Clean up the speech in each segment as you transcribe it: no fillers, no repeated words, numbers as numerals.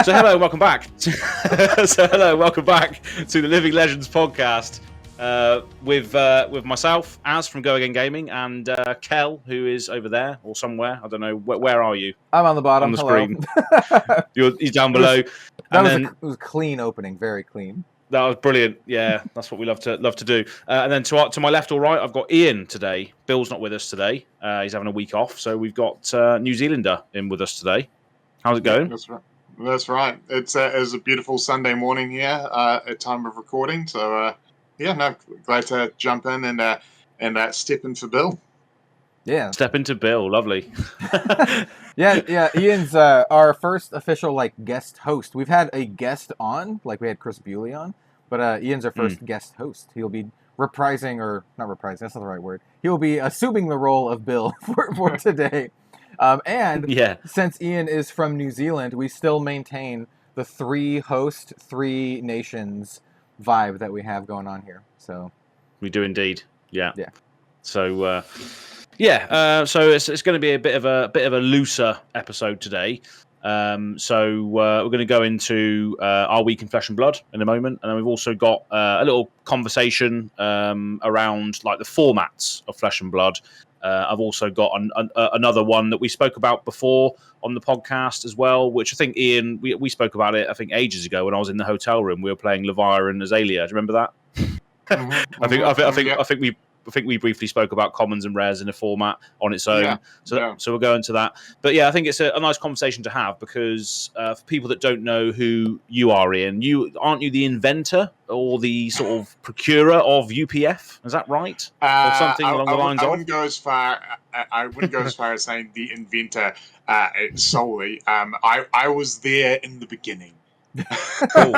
So hello, welcome back. Welcome back to the Living Legends podcast with myself, Az from Go Again Gaming, and Kel, who is over there or somewhere. I don't know. Where are you? I'm on the bottom. On the Hello. screen. He's down below. It was a clean opening, very clean. That was brilliant. Yeah, that's what we love to do. And then to my left or right, I've got Iain today. Bill's not with us today. He's having a week off, so we've got New Zealander in with us today. How's it going? That's right. It's a beautiful Sunday morning here at time of recording. So glad to jump in and step in for Bill. Yeah, step into Bill. Lovely. yeah. Ian's our first official guest host. We've had a guest on, we had Chris Bewley on, but Ian's our first guest host. He'll be reprising, or not reprising. That's not the right word. He'll be assuming the role of Bill for today. Since Iain is from New Zealand, we still maintain the 3 host, 3 nations vibe that we have going on here. So we do indeed. Yeah. So so it's going to be a bit of a looser episode today. So we're going to go into our week in Flesh and Blood in a moment, and then we've also got a little conversation around the formats of Flesh and Blood. I've also got another one that we spoke about before on the podcast as well, which I think Iain, we spoke about it, I think ages ago when I was in the hotel room. We were playing Levire and Azalea. Do you remember that? I think we briefly spoke about commons and rares in a format on its own. So we'll go into that. But yeah, I think it's a nice conversation to have because for people that don't know who you are, Iain, aren't you the inventor or the sort of procurer of UPF? Is that right? Or something along the lines I wouldn't go as far. I wouldn't go as far as saying the inventor solely. I was there in the beginning. Cool.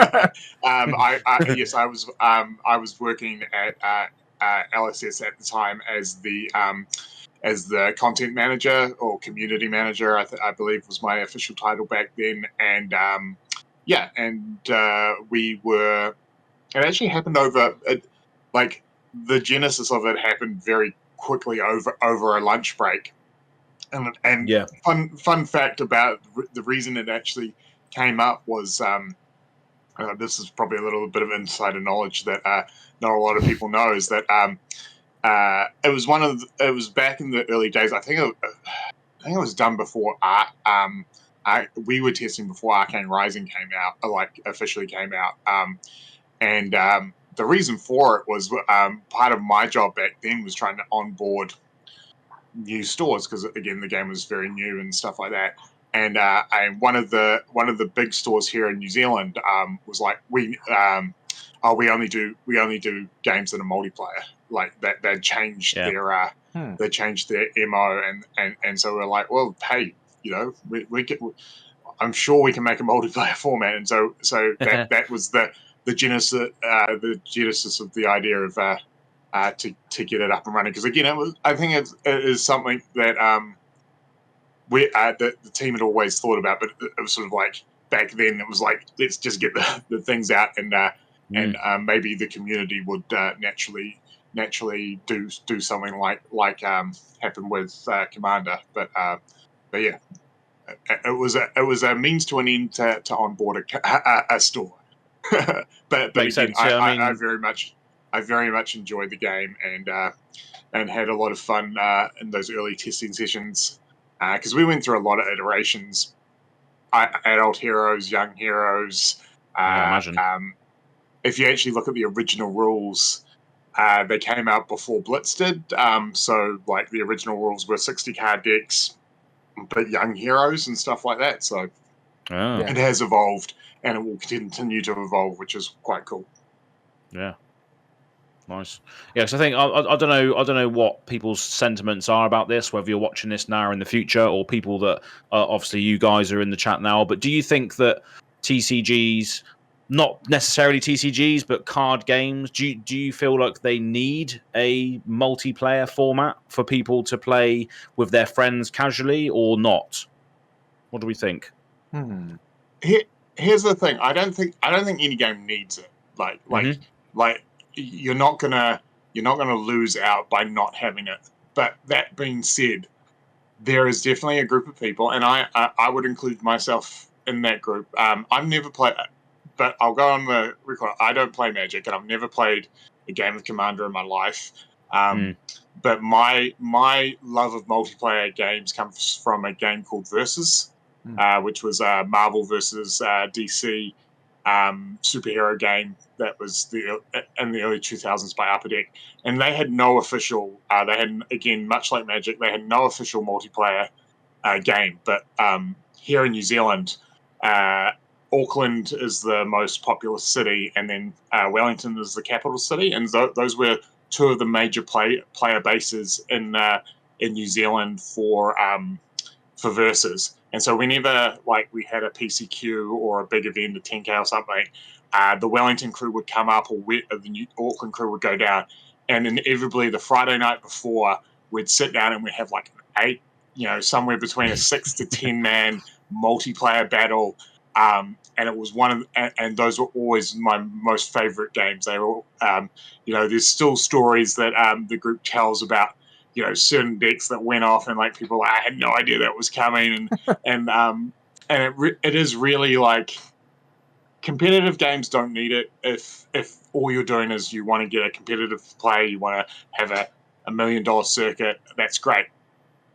I was working at LSS at the time as the content manager or community manager, I believe was my official title back then. And we were. It actually happened over the genesis of it happened very quickly over a lunch break. And fun fact about the reason it actually came up was this is probably a little bit of insider knowledge that not a lot of people know, is that it was back in the early days. I think it was done before we were testing before Arcane Rising came out, officially came out. And the reason for it was part of my job back then was trying to onboard new stores because again the game was very new and stuff like that. And one of the big stores here in New Zealand was like, we only do games that are multiplayer. That they changed their MO and so we're like, well, hey, we can, I'm sure we can make a multiplayer format. And so that was the genesis of the idea of to get it up and running. Because again, I think it is something that the team had always thought about, but it was sort of back then it was let's just get the things out and maybe the community would naturally do something like happened with Commander, but yeah, it was a means to an end to onboard a store. but again, I very much enjoyed the game and had a lot of fun in those early testing sessions. Because we went through a lot of iterations, adult heroes, young heroes. Imagine. If you actually look at the original rules, they came out before Blitz did. So the original rules were 60 card decks, but young heroes and stuff like that. So it has evolved, and it will continue to evolve, which is quite cool. Yeah. Nice. Yeah, so I think I don't know what people's sentiments are about this, whether you're watching this now or in the future, or people that obviously you guys are in the chat now. But do you think that TCGs, not necessarily TCGs, but card games, do you feel like they need a multiplayer format for people to play with their friends casually, or not? What do we think? Here's the thing. I don't think any game needs it. You're not gonna lose out by not having it. But that being said, there is definitely a group of people, and I would include myself in that group. I've never played, but I'll go on the record. I don't play Magic, and I've never played a game of Commander in my life. But my love of multiplayer games comes from a game called Versus, which was Marvel versus DC superhero game that was in the early 2000s by Upper Deck, and they had no official. They had, again, much like Magic, they had no official multiplayer game. But here in New Zealand, Auckland is the most populous city, and then Wellington is the capital city, and those were two of the major player bases in New Zealand for Versus. And so whenever we had a PCQ or a big event, a 10K or something, the Wellington crew would come up, or the Auckland crew would go down, and inevitably the Friday night before, we'd sit down and we'd have like an 8, somewhere between a 6 to 10 man multiplayer battle. And it was and those were always my most favorite games. They were, there's still stories that the group tells about, certain decks that went off, and people, I had no idea that was coming, and it is really competitive games don't need it if all you're doing is you want to get a competitive play, you want to have a $1 million circuit, that's great.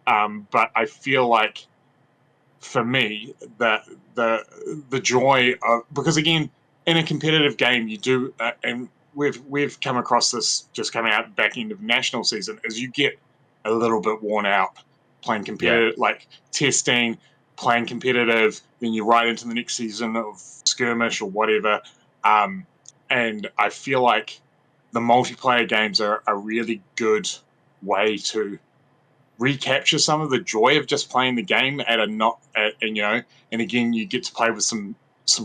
But I feel like, for me, the joy of, because again, in a competitive game, you do, and we've come across this just coming out back end of national season, is you get a little bit worn out playing competitive, testing, playing competitive, then you're right into the next season of skirmish or whatever. And I feel like the multiplayer games are a really good way to recapture some of the joy of just playing the game and again, you get to play with some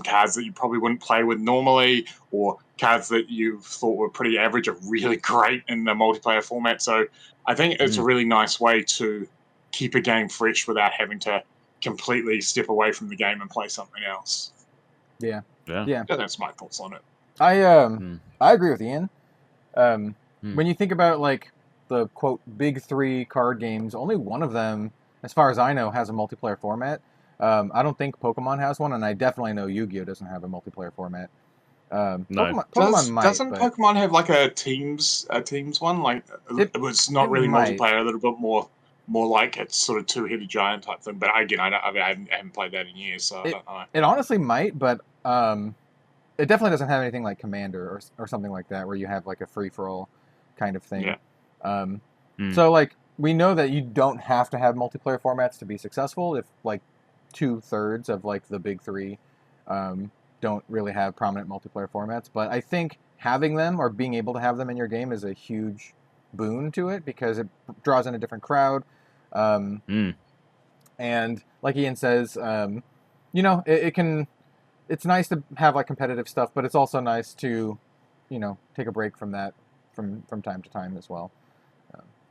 cards that you probably wouldn't play with normally, or cards that you thought were pretty average are really great in the multiplayer format. So I think it's a really nice way to keep a game fresh without having to completely step away from the game and play something else. Yeah. That's my thoughts on it. I agree with Ian. When you think about the quote big three card games, only one of them, as far as I know, has a multiplayer format. I don't think Pokemon has one, and I definitely know Yu-Gi-Oh doesn't have a multiplayer format. No. Pokemon might. Doesn't Pokemon have a teams one? It was not really multiplayer, a little bit more like a sort of two-headed giant type thing. But again, I haven't played that in years, so I don't know. It honestly might, but it definitely doesn't have anything like Commander or something like that, where you have a free-for-all kind of thing. Yeah. So we know that you don't have to have multiplayer formats to be successful. If 2/3 of the big three don't really have prominent multiplayer formats, but I think having them, or being able to have them in your game, is a huge boon to it, because it draws in a different crowd. And like Ian says, it's nice to have competitive stuff, but it's also nice to take a break from that from time to time as well.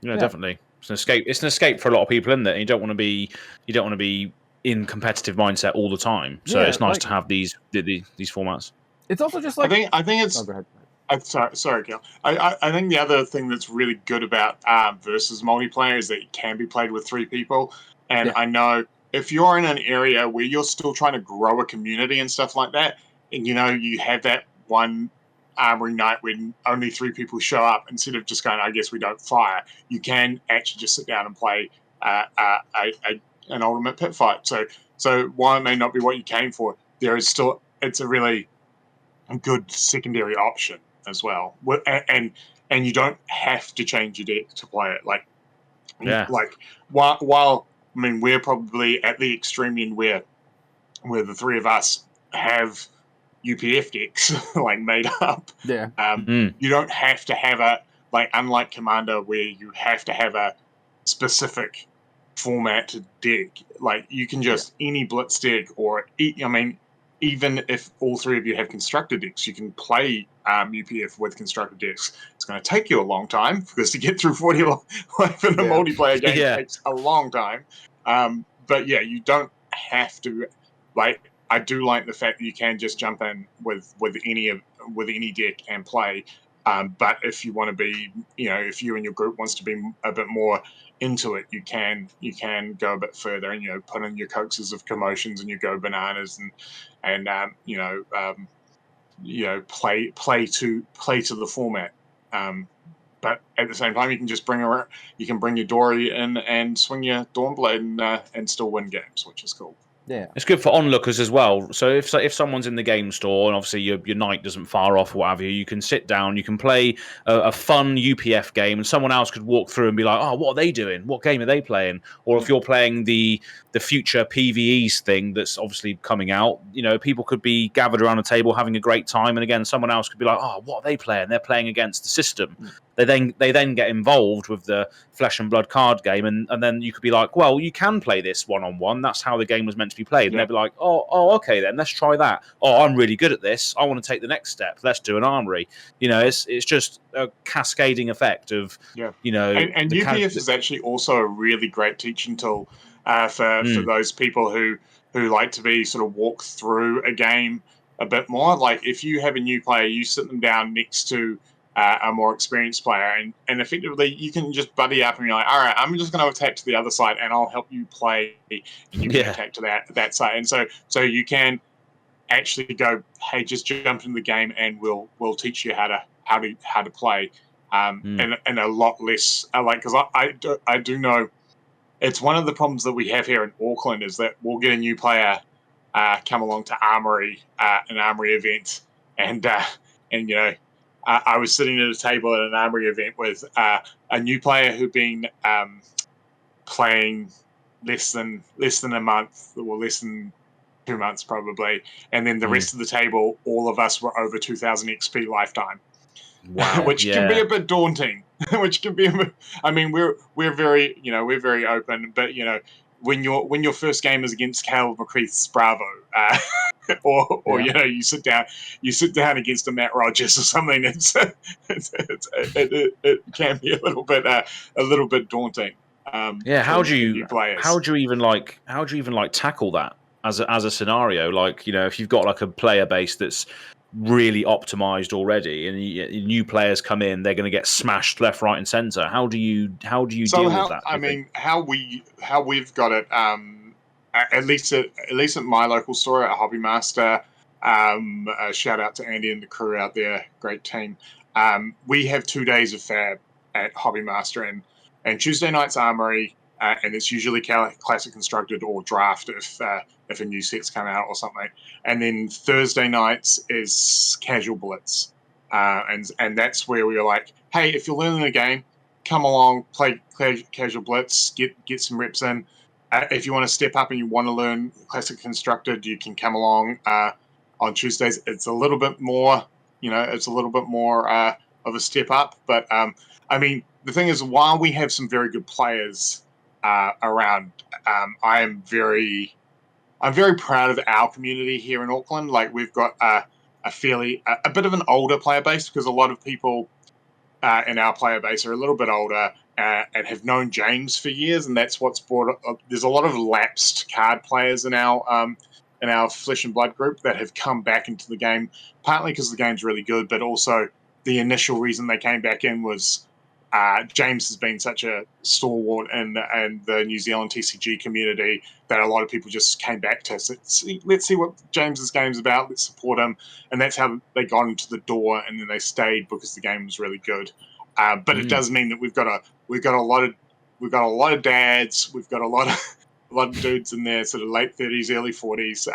Yeah, definitely. It's an escape. It's an escape for a lot of people, isn't it? And you don't want to be in competitive mindset all the time. So it's nice to have these formats. It's also just I think it's. Oh, go ahead. Sorry, Kel. I think the other thing that's really good about Versus multiplayer is that it can be played with 3 people. And I know if you're in an area where you're still trying to grow a community and stuff like that, and you have that one armory night when only 3 people show up, instead of just going, I guess we don't fire, you can actually just sit down and play an ultimate pit fight. So while it may not be what you came for, there is still, it's a really good secondary option as well. And you don't have to change your deck to play it. While I mean, we're probably at the extreme end where the 3 of us have UPF decks made up. You don't have to have unlike Commander, where you have to have a specific format to deck. You can just any blitz deck, or even if all 3 of you have constructed decks, you can play UPF with constructed decks. It's going to take you a long time, because to get through 40 life in a multiplayer game takes a long time. But you don't have to. I do like the fact that you can just jump in with any deck and play. But if you want to be, if you and your group wants to be a bit more into it, you can go a bit further and put in your coaxes of commotions and you go bananas and play to the format. But at the same time, you can just bring your Dory in and swing your Dawnblade and still win games, which is cool. Yeah, it's good for onlookers as well. So if someone's in the game store and obviously your knight doesn't fire off or what have you, you can sit down, you can play a fun UPF game, and someone else could walk through and be like, "Oh, what are they doing? What game are they playing?" Or if you're playing the future PVEs thing that's obviously coming out, people could be gathered around a table having a great time, and again, someone else could be like, "Oh, what are they playing? They're playing against the system." They then get involved with the Flesh and Blood card game, and then you could be like, well, you can play this one-on-one. That's how the game was meant to be played. And they'd be like, oh, okay, then let's try that. Oh, I'm really good at this. I want to take the next step. Let's do an armory. It's just a cascading effect of and UPF is actually also a really great teaching tool for those people who like to be sort of walk through a game a bit more. Like if you have a new player, you sit them down next to a more experienced player, and effectively you can just buddy up and you're like, all right, I'm just going to attack to the other sside and I'll help you play, and you can attack to that side. And so you can actually go, hey, just jump into the game and we'll teach you how to play, and a lot less because I do know it's one of the problems that we have here in Auckland is that we'll get a new player come along to an Armory event, and I was sitting at a table at an Armory event with a new player who'd been playing less than a month, or less than 2 months probably, and then the rest of the table, all of us were over 2,000 XP lifetime. Wow, which can be a bit daunting. Which can be, I mean, we're very we're very open, but when your first game is against Caleb McCreath's Bravo, or you sit down against a Matt Rogers or something, it can be a little bit daunting. How do you even tackle that as a scenario? Like, if you've got like a player base that's really optimized already, and new players come in, they're going to get smashed left, right, and center. How do you deal with that? I mean, how we've got it, at least at my local store at Hobby Master. A shout out to Andy and the crew out there, great team. We have 2 days of FAB at Hobby Master, and Tuesday night's Armory, and it's usually classic constructed or draft if a new set's come out or something. And then Thursday nights is casual blitz, and that's where we are like, hey, if you're learning the game, come along, play casual blitz, get some reps in. If you want to step up and you want to learn classic constructed, you can come along on Tuesdays. It's a little bit more, of a step up. But I mean, the thing is, while we have some very good players around, I'm very proud of our community here in Auckland. Like, we've got a bit of an older player base, because a lot of people in our player base are a little bit older and have known James for years, and that's what's brought. There's a lot of lapsed card players in our Flesh and Blood group that have come back into the game, partly because the game's really good, but also the initial reason they came back in was James has been such a stalwart in the New Zealand TCG community that a lot of people just came back to. So let's see what James's game's about. Let's support him, and that's how they got into the door, and then they stayed because the game was really good. But it does mean that we've got a lot of dads. We've got a lot of dudes in there, sort of late 30s, early 40s,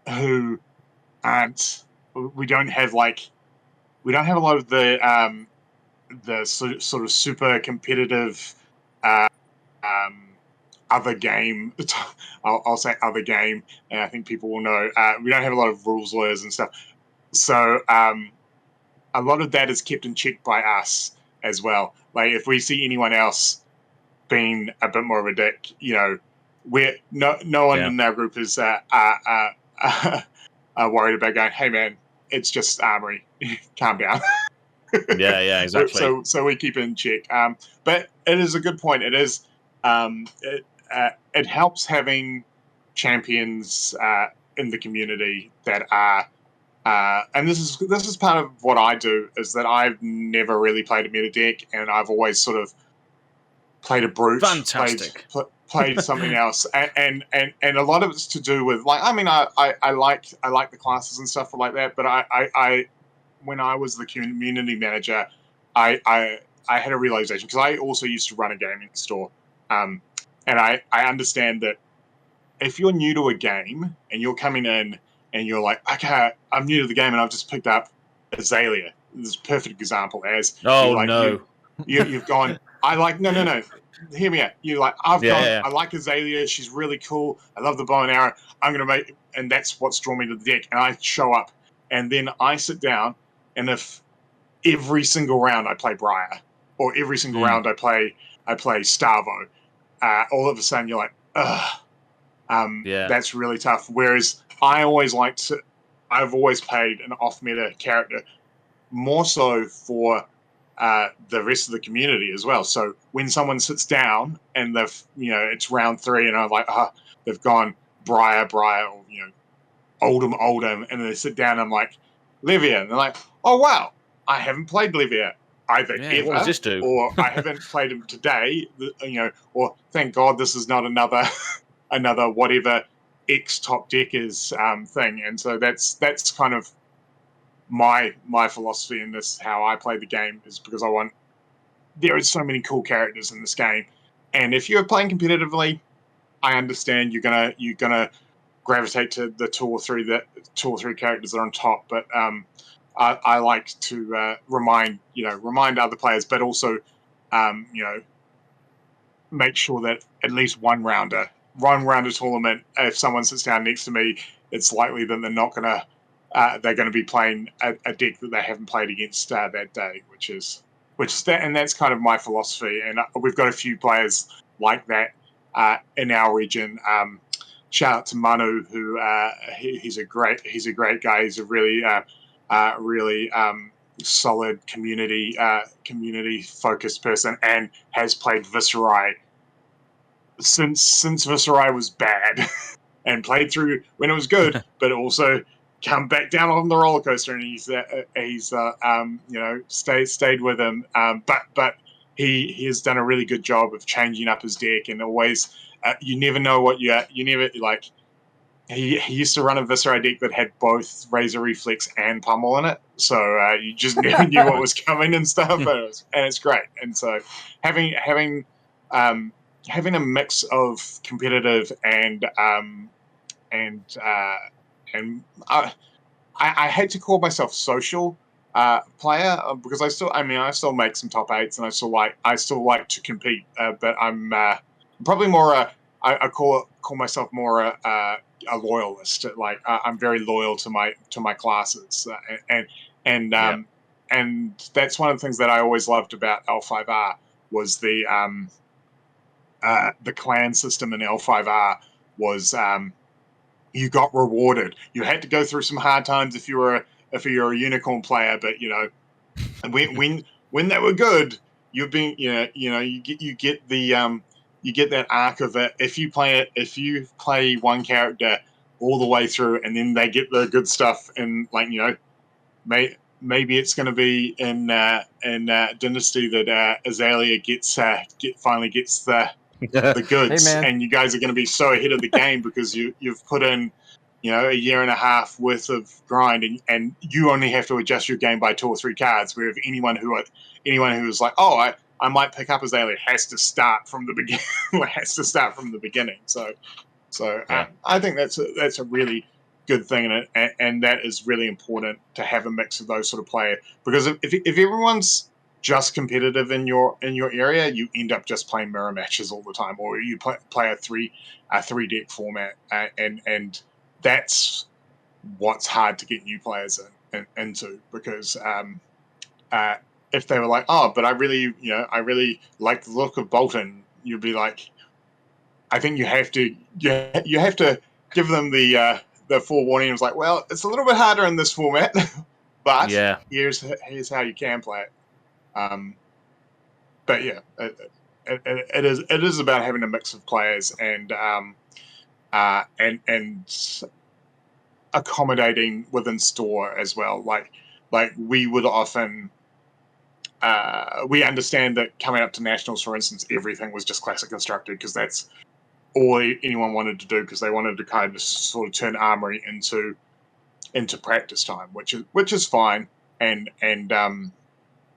who aren't. We don't have a lot of the sort of super competitive other game. I'll say other game, and I think people will know. We don't have a lot of rules lawyers and stuff, so a lot of that is kept in check by us as well. Like, if we see anyone else being a bit more of a dick, we're no one in our group is worried about going, hey man, it's just Armory, calm down. Yeah, exactly. So we keep it in check. But it is a good point. It is it helps having champions in the community that are and this is part of what I do, is that I've never really played a meta deck, and I've always sort of played a brute, Fantastic. played something else, and a lot of it's to do with like I mean I like the classes and stuff like that, but I when I was the community manager, I had a realization because I also used to run a gaming store, and I understand that if you're new to a game and you're coming in and you're like, okay, I'm new to the game and I've just picked up Azalea. This is a perfect example. As Oh, like, no. you've gone. I like no. Hear me out. You're like, I like Azalea. She's really cool. I love the bow and arrow. I'm gonna make, and that's what's drawn me to the deck. And I show up, and then I sit down, and if every single round I play Briar, or every single round I play Starvo, all of a sudden you're like, ugh. That's really tough. Whereas I've always played an off-meta character more so for the rest of the community as well. So when someone sits down and it's round 3 and I'm like, they've gone Briar, or, Oldham, and then they sit down and I'm like, Livia, and they're like, oh wow, I haven't played Livia either ever, what does this do? or I haven't played him today, or thank God this is not another whatever X top deckers thing. And so that's kind of my philosophy in this, how I play the game, is because there are so many cool characters in this game, and if you're playing competitively, I understand you're gonna gravitate to the two or three characters that are on top, but I like to remind other players, but also make sure that at least one rounder tournament, if someone sits down next to me, it's likely that they're gonna be playing a deck that they haven't played against that day, which is that, and that's kind of my philosophy. And we've got a few players like that in our region. Shout out to Manu, who he's a great guy. He's a really solid community focused person, and has played Viserai since Viserai was bad, and played through when it was good, but also come back down on the roller coaster, and he's stayed with him. But he has done a really good job of changing up his deck, and always you never know what you never like. He used to run a Viserai deck that had both Razor Reflex and Pummel in it, so you just never knew what was coming and stuff. And it's great. And so having a mix of competitive and I hate to call myself social player, because I still make some top 8s, and I still like to compete, but I'm probably more I call myself more a loyalist. Like I'm very loyal to my classes, and that's one of the things that I always loved about L5R was the clan system in L5R was you got rewarded. You had to go through some hard times if you're a unicorn player, but when they were good, you get the you get that arc of it. If you play one character all the way through, and then they get the good stuff, and maybe it's going to be in Dynasty that Azalea finally gets the goods, hey, and you guys are going to be so ahead of the game because you've put in a year and a half worth of grind, and you only have to adjust your game by 2 or 3 cards. Where if anyone who is like, oh, I might pick up Azalea, has to start from the beginning. So I think that's a really good thing, and that is really important to have a mix of those sort of players, because if everyone's just competitive in your area, you end up just playing mirror matches all the time, or you play a three deck format, and that's what's hard to get new players into, because if they were like, oh, but I really like the look of Bolton, you'd be like, I think you have to give them the forewarning. It was like, well, it's a little bit harder in this format, but here's how you can play it. But yeah, it is about having a mix of players and accommodating within store as well. Like we would often we understand that coming up to nationals, for instance, everything was just classic constructed because that's all anyone wanted to do, because they wanted to kind of sort of turn Armory into practice time, which is fine, and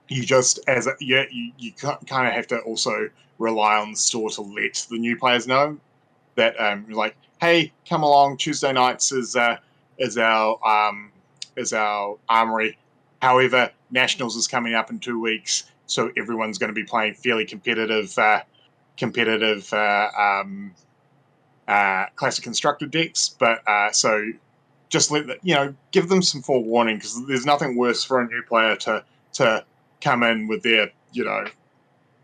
you just you kind of have to also rely on the store to let the new players know that like, hey, come along, Tuesday nights is our Armory. However, nationals is coming up in 2 weeks, so everyone's going to be playing fairly competitive classic constructed decks, but so just give them some forewarning, because there's nothing worse for a new player to come in with their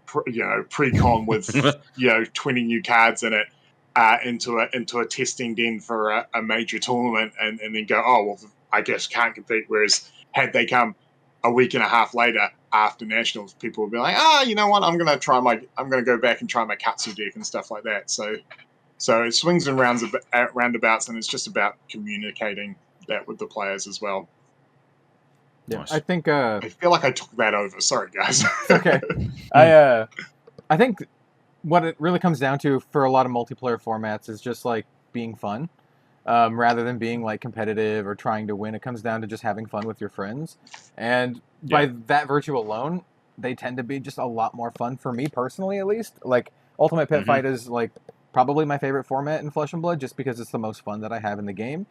pre-con with 20 new cards in it into a testing den for a major tournament, and then go, oh well, I guess can't compete. Whereas had they come a week and a half later after nationals, people would be like, you know what, I'm gonna go back and try my Katsu deck and stuff like that. So it swings and roundabouts, and it's just about communicating that with the players as well. Yeah, nice. I think. I feel like I took that over. Sorry, guys. It's okay. I think what it really comes down to for a lot of multiplayer formats is just like being fun, rather than being like competitive or trying to win. It comes down to just having fun with your friends, and by that virtue alone, they tend to be just a lot more fun for me personally, at least. Like Ultimate Pit Fight is like probably my favorite format in Flesh and Blood, just because it's the most fun that I have in the game.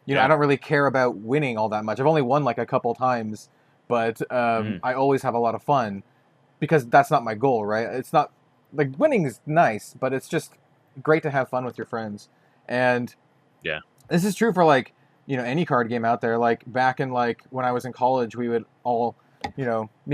You know, I don't really care about winning all that much. I've only won like a couple times, but I always have a lot of fun, because that's not my goal, right? It's not like winning is nice, but it's just great to have fun with your friends. And this is true for like, any card game out there. Like back in like when I was in college, we would all, me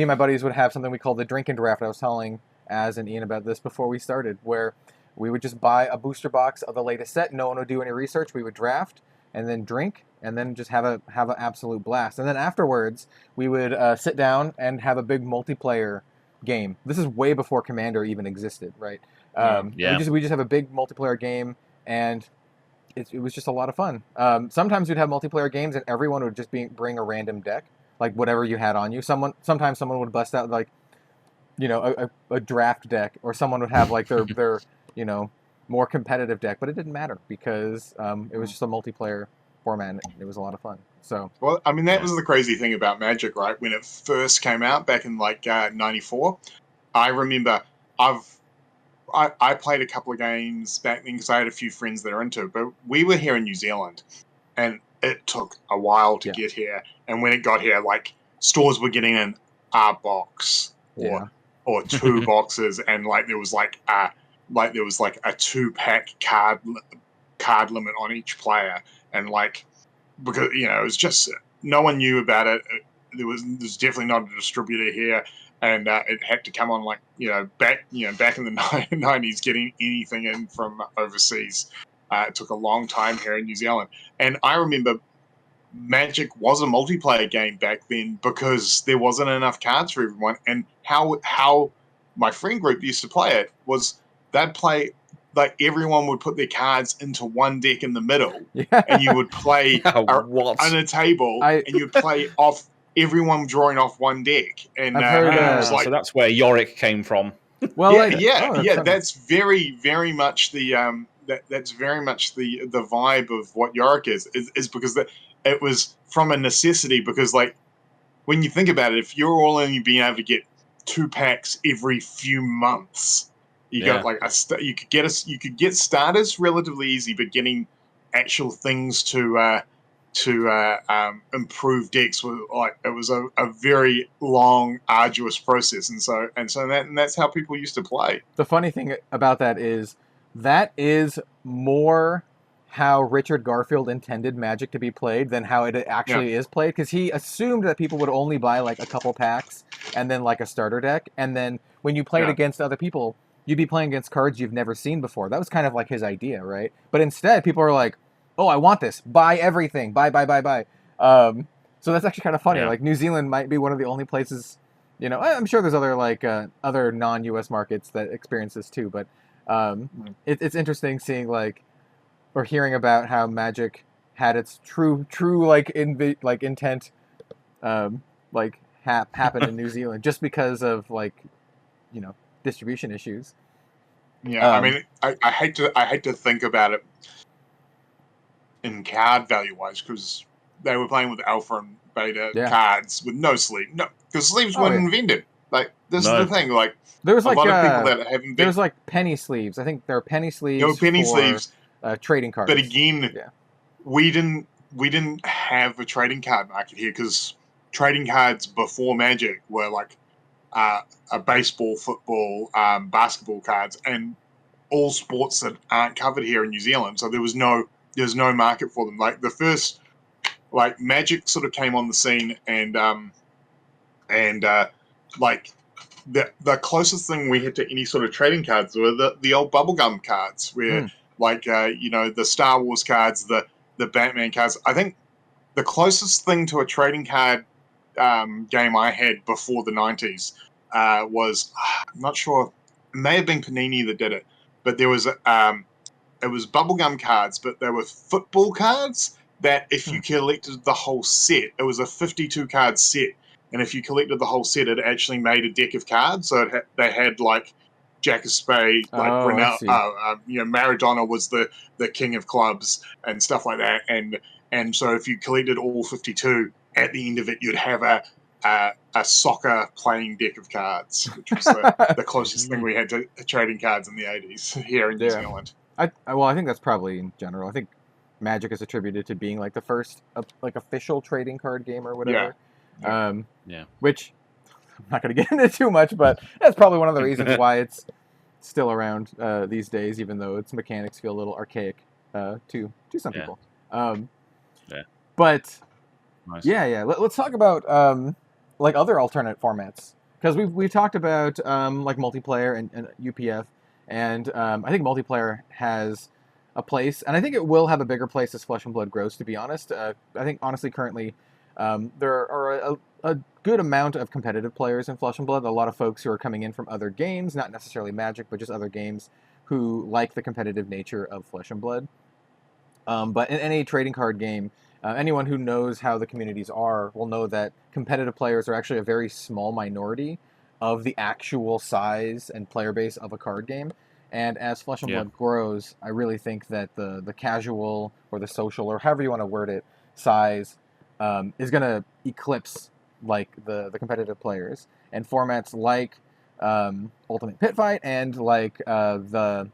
and my buddies would have something we called the drink and draft. I was telling Az and Ian about this before we started, where we would just buy a booster box of the latest set. No one would do any research. We would draft and then drink, and then just have an absolute blast. And then afterwards, we would sit down and have a big multiplayer game. This is way before Commander even existed, right? We just have a big multiplayer game, and it was just a lot of fun. Sometimes we'd have multiplayer games, and everyone would just bring a random deck, like whatever you had on you. Sometimes someone would bust out like, a draft deck, or someone would have like their more competitive deck, but it didn't matter, because it was just a multiplayer format, and it was a lot of fun. So, well, I mean, that was the crazy thing about Magic, right? When it first came out back in like '94, I remember I played a couple of games back then because I had a few friends that are into it, but we were here in New Zealand, and it took a while to get here. And when it got here, like stores were getting in a box or 2 boxes, and like there was like a 2-pack card limit on each player, and like, because it was just no one knew about it. There's definitely not a distributor here, and it had to come on like back in the 90s, getting anything in from overseas. It took a long time here in New Zealand, and I remember Magic was a multiplayer game back then because there wasn't enough cards for everyone. And how my friend group used to play it was they'd play, like, everyone would put their cards into one deck in the middle, and you would play on a table, and you'd play off everyone drawing off one deck. And I've heard, it was like, so that's where Yorick came from. Well, that's very, very much the that's very much the vibe of what Yorick is because it was from a necessity, because like when you think about it, if you're all only being able to get 2 packs every few months, you got like you could get starters relatively easy, but getting actual things to improve decks was like, it was a very long, arduous process, and that's how people used to play. The funny thing about that is more how Richard Garfield intended Magic to be played than how it actually is played, because he assumed that people would only buy like a couple packs and then like a starter deck, and then when you played against other people, you'd be playing against cards you've never seen before. That was kind of like his idea, right? But instead, people are like, oh, I want this. Buy everything. Buy. So that's actually kind of funny. Like New Zealand might be one of the only places, I'm sure there's other like other non-US markets that experience this too, but it's interesting seeing like, or hearing about how Magic had its true like intent, like happen in New Zealand just because of distribution issues. Yeah, I mean, I hate to think about it in card value wise, because they were playing with alpha and beta cards with no sleeve. No, because sleeves weren't invented. Like, this is the thing. Like, there was a lot of people that haven't. There was penny sleeves. I think there are penny sleeves. There were penny sleeves, trading cards. But again, we didn't have a trading card market here, because trading cards before Magic were like a baseball, football, basketball cards, and all sports that aren't covered here in New Zealand. So there's no market for them. Like, the first, Magic sort of came on the scene, and the closest thing we had to any sort of trading cards were the old bubblegum cards, where the Star Wars cards, the Batman cards. I think the closest thing to a trading card game I had before the 90s was, I'm not sure, it may have been Panini that did it, but there was it was bubblegum cards, but they were football cards that if you collected the whole set, it was a 52 card set, and if you collected the whole set, it actually made a deck of cards. So they had Jack of Spades, Maradona was the king of clubs and stuff like that, and so if you collected all 52, at the end of it, you'd have a soccer playing deck of cards, which was the closest thing we had to trading cards in the 80s here in New Zealand. I think that's probably in general. I think Magic is attributed to being the first official trading card game or whatever. Which I'm not going to get into too much, but that's probably one of the reasons why it's still around these days, even though its mechanics feel a little archaic to some people. But nice. Let's talk about other alternate formats, because we've talked about multiplayer and UPF, and I think multiplayer has a place, and I think it will have a bigger place as Flesh and Blood grows, to be honest. I think honestly currently there are a good amount of competitive players in Flesh and Blood, a lot of folks who are coming in from other games, not necessarily Magic, but just other games, who like the competitive nature of Flesh and Blood. But in any trading card game, anyone who knows how the communities are will know that competitive players are actually a very small minority of the actual size and player base of a card game. And as Flesh and Blood grows, I really think that the casual or the social, or however you want to word it, size is going to eclipse the competitive players. And formats like Ultimate Pit Fight and the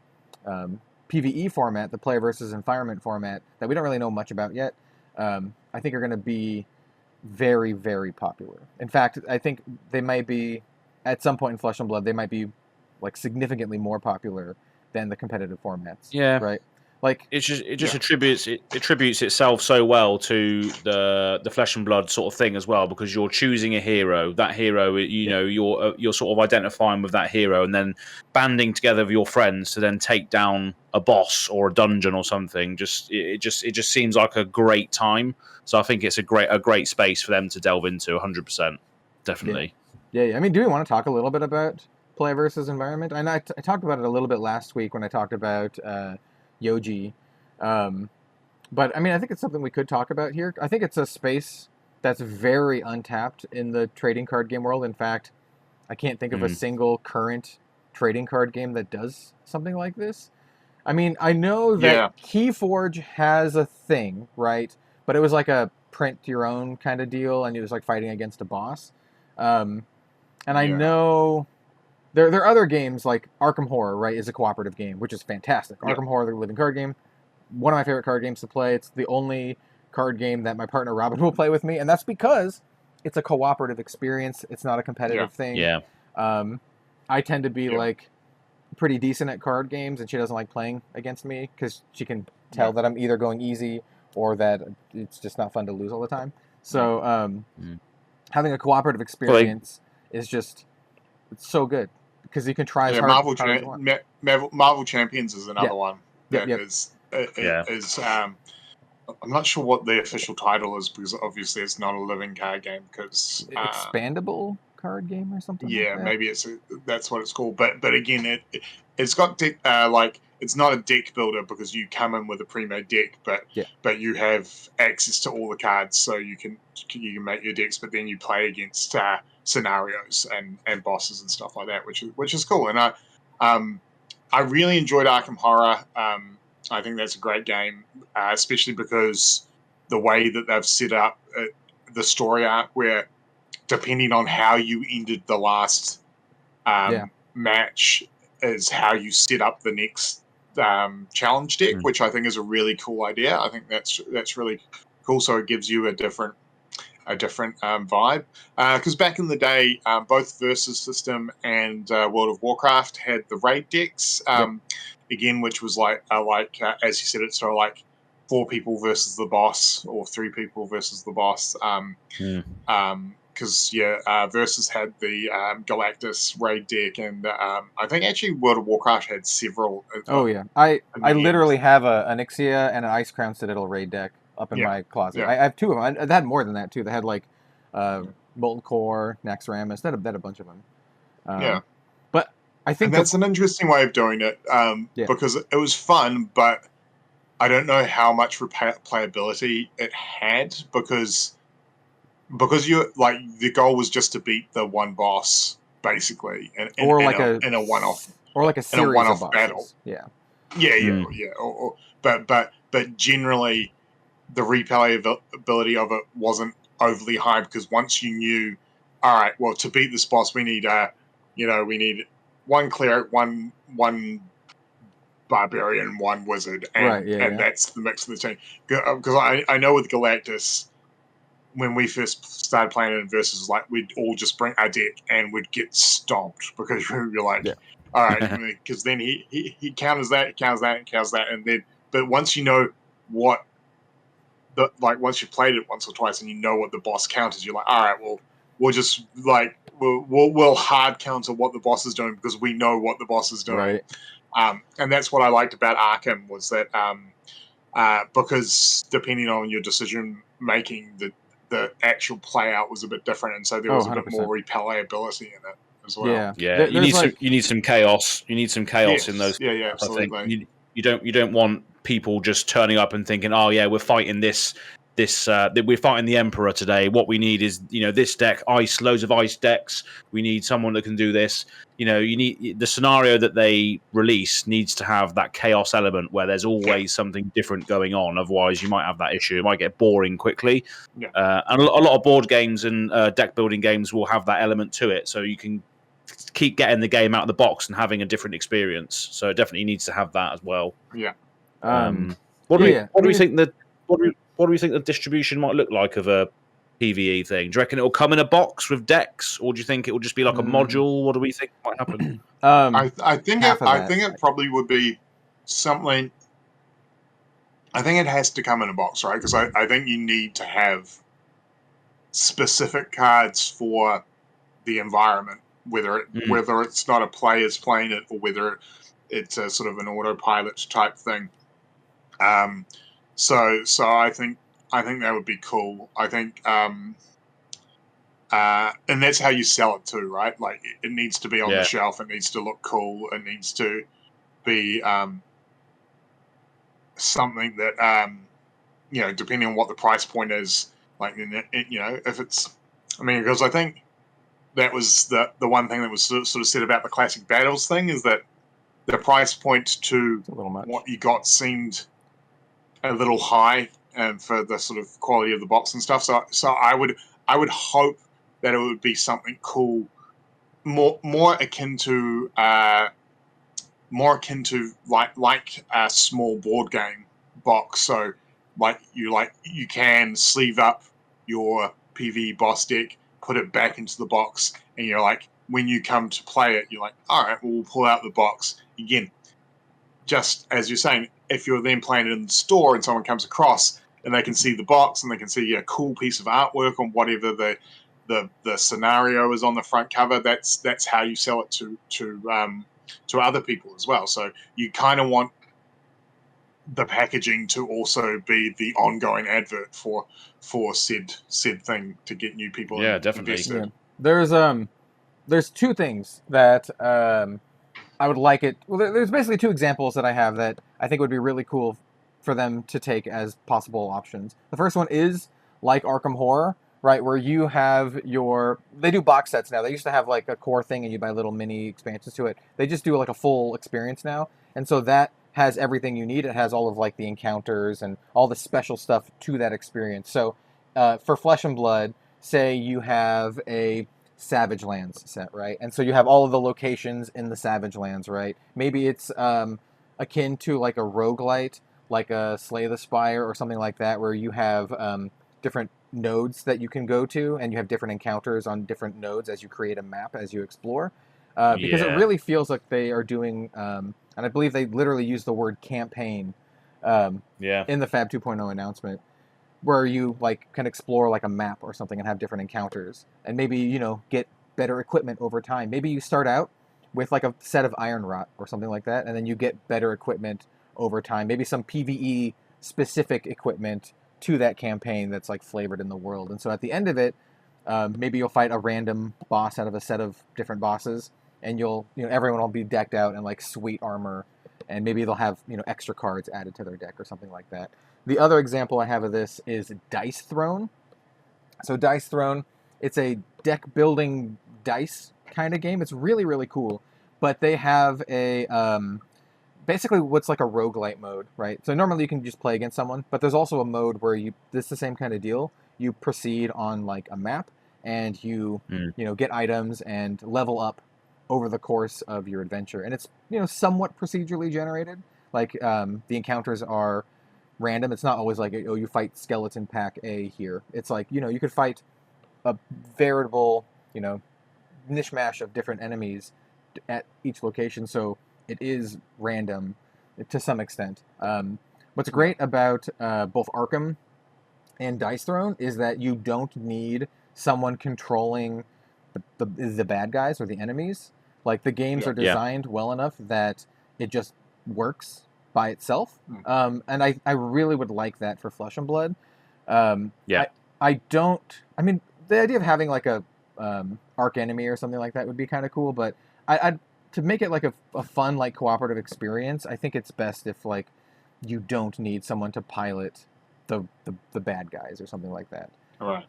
PvE format, the player versus environment format, that we don't really know much about yet, I think are going to be very, very popular. In fact, I think they might be, at some point in Flesh and Blood, they might be significantly more popular than the competitive formats. Yeah. Right? It just attributes itself so well to the Flesh and Blood sort of thing as well, because you're choosing a hero. That hero, you're sort of identifying with that hero, and then banding together with your friends to then take down a boss or a dungeon or something. It just seems like a great time. So I think it's a great space for them to delve into. 100%, definitely. Yeah. I mean, do we want to talk a little bit about play versus environment? I know I talked about it a little bit last week when I talked about Yoji, but I mean, I think it's something we could talk about here. I think it's a space that's very untapped in the trading card game world. In fact, I can't think of a single current trading card game that does something like this. I mean, I know that Keyforge has a thing, right? But it was like a print your own kind of deal, and it was fighting against a boss. And I know there are other games like Arkham Horror, right, is a cooperative game, which is fantastic. Arkham Horror, the living card game, one of my favorite card games to play. It's the only card game that my partner Robin will play with me, and that's because it's a cooperative experience. It's not a competitive thing. Yeah. I tend to be pretty decent at card games, and she doesn't like playing against me because she can tell that I'm either going easy or that it's just not fun to lose all the time. So having a cooperative experience is just, it's so good because you can try as hard as you want. Marvel Champions is another one that is I'm not sure what the official title is, because obviously it's not a living card game. Because expandable card game or something. Yeah, maybe that's what it's called. But again, it's got it's not a deck builder because you come in with a pre-made deck, but you have access to all the cards, so you can make your decks, but then you play against scenarios and bosses and stuff like that, which is cool. And I really enjoyed Arkham Horror. I think that's a great game, especially because the way that they've set up the story arc, where depending on how you ended the last match is how you set up the next challenge deck, which I think is a really cool idea. I think that's really cool. So it gives you a different vibe. Because back in the day, both Versus System and World of Warcraft had the raid decks. Again, which was like as you said, it's sort of like 4 people versus the boss or 3 people versus the boss. Because Versus had the Galactus raid deck, and I think actually World of Warcraft had several. I literally have a Onyxia and an Ice Crown Citadel raid deck up in my closet. I have 2 of them. They had more than that too. They had like Molten Core, Naxxramas. They had a bunch of them. But I think that's an interesting way of doing it, because it was fun, but I don't know how much replayability it had because you like the goal was just to beat the one boss basically, in a one-off or like a series of bosses. battle. But generally the replayability of it wasn't overly high because once you knew, all right, well, to beat this boss we need one cleric, one barbarian, one wizard, and that's the mix of the team. Because I know with Galactus, when we first started playing it in Versus, like we'd all just bring our deck and we'd get stomped because we were like, all right, because then he counters that, and then but once you know what once you've played it once or twice and you know what the boss counters, you're like, all right, well, we'll just like we'll hard counter what the boss is doing because we know what the boss is doing. Right. And that's what I liked about Arkham was that because depending on your decision making, the actual play out was a bit different, and so there was a bit more replayability in it as well. You need some chaos. You need some chaos in those. Yeah, absolutely. You don't want people just turning up and thinking, oh yeah, we're fighting we're fighting the Emperor today. What we need is this deck, loads of ice decks. We need someone that can do this. You need the scenario that they release needs to have that chaos element where there's always something different going on. Otherwise, you might have that issue. It might get boring quickly. And a lot of board games and deck building games will have that element to it, so you can keep getting the game out of the box and having a different experience. So it definitely needs to have that as well. What do we think the distribution might look like of a PvE thing? Do you reckon it will come in a box with decks, or do you think it will just be like a module? What do we think might happen? I think it probably would be something. I think it has to come in a box, right? Because I think you need to have specific cards for the environment, whether it's not a player's playing it or whether it's a sort of an autopilot type thing. So I think that would be cool. I think, and that's how you sell it too, right? Like it needs to be on the shelf. It needs to look cool. It needs to be something that depending on what the price point is, like if it's, because I think that was the one thing that was sort of said about the classic battles thing is that the price point to what you got seemed a little high for the sort of quality of the box and stuff. So I would hope that it would be something cool, more akin to like a small board game box. So you can sleeve up your PvE boss deck, put it back into the box, and you're like, when you come to play it, you're like, all right, well, we'll pull out the box again. Just as you're saying, if you're then playing it in the store and someone comes across and they can see the box and they can see a cool piece of artwork on whatever the scenario is on the front cover, that's how you sell it to other people as well. So you kind of want the packaging to also be the ongoing advert for said thing to get new people definitely invested. There's 2 things that I would like it. Well, there's basically two examples that I have that I think would be really cool for them to take as possible options. The first one is like Arkham Horror, right, where you have your... They do box sets now. They used to have like a core thing and you buy little mini expansions to it. They just do like a full experience now. And so that has everything you need. It has all of like the encounters and all the special stuff to that experience. So for Flesh and Blood, say you have a Savage Lands set, right? And so you have all of the locations in the Savage Lands, right? Maybe it's akin to like a roguelite, like a Slay the Spire or something like that, where you have different nodes that you can go to, and you have different encounters on different nodes as you create a map, as you explore. Because it really feels like they are doing, and I believe they literally use the word campaign in the FAB 2.0 announcement, where you like can explore like a map or something and have different encounters, and maybe, you know, get better equipment over time. Maybe you start out with like a set of iron rot or something like that, and then you get better equipment over time. Maybe some PvE specific equipment to that campaign that's like flavored in the world. And so at the end of it, maybe you'll fight a random boss out of a set of different bosses, and everyone will be decked out in like sweet armor, and maybe they'll have, you know, extra cards added to their deck or something like that. The other example I have of this is Dice Throne. So Dice Throne, it's a deck building dice kind of game. It's really, really cool. But they have a basically what's like a roguelite mode, right? So normally you can just play against someone, but there's also a mode where this is the same kind of deal. You proceed on like a map, and you get items and level up over the course of your adventure. And it's, you know, somewhat procedurally generated. Like the encounters are random. It's not always like, oh, you fight skeleton pack A here. It's like, you know, you could fight a veritable, you know, mishmash of different enemies at each location. So it is random to some extent. What's great about both Arkham and Dice Throne is that you don't need someone controlling the bad guys or the enemies. Like the games are designed well enough that it just works by itself. And I really would like that for Flesh and Blood. I mean, the idea of having like a arc enemy or something like that would be kind of cool, but to make it like a fun, like cooperative experience, I think it's best if like you don't need someone to pilot the bad guys or something like that. All right.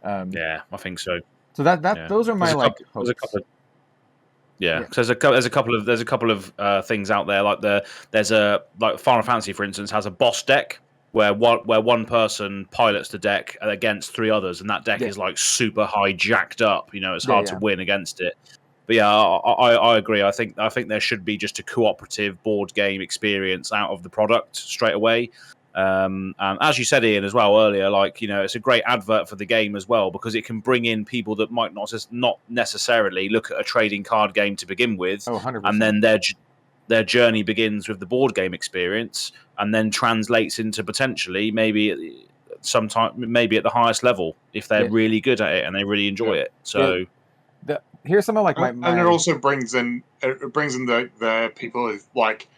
I think so. So those are my hopes. There's a couple of things out there. Like there's like Final Fantasy, for instance, has a boss deck where one person pilots the deck against three others, and that deck is like super high jacked up. You know, it's hard to win against it. But yeah, I agree. I think there should be just a cooperative board game experience out of the product straight away. And as you said, Ian, as well earlier, like, you know, it's a great advert for the game as well, because it can bring in people that might not necessarily look at a trading card game to begin with, 100%. And then their journey begins with the board game experience, and then translates into potentially maybe at the highest level if they're really good at it and they really enjoy it. So here's some of like my and it also brings in the people who like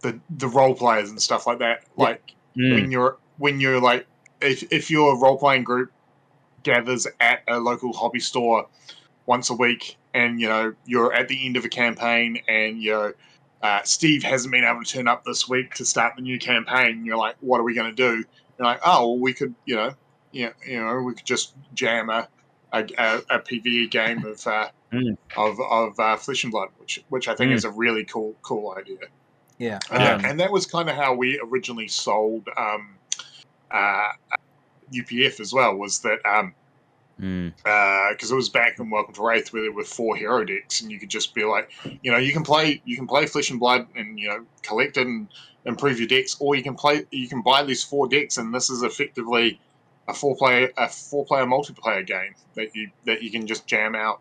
the role players and stuff like that. Like when you're like if your role playing group gathers at a local hobby store once a week, and you know you're at the end of a campaign, and Steve hasn't been able to turn up this week to start the new campaign. You're like, what are we going to do? You're like, oh, well, we could we could just jam a PvE game of Flesh and Blood, which I think is a really cool idea. Yeah, and that was kind of how we originally sold UPF as well. Was that because it was back in Welcome to Wraith where there were 4 hero decks, and you could just be like, you can play Flesh and Blood and collect it and improve your decks, or you can buy these 4 decks, and this is effectively a 4-player multiplayer game that you can just jam out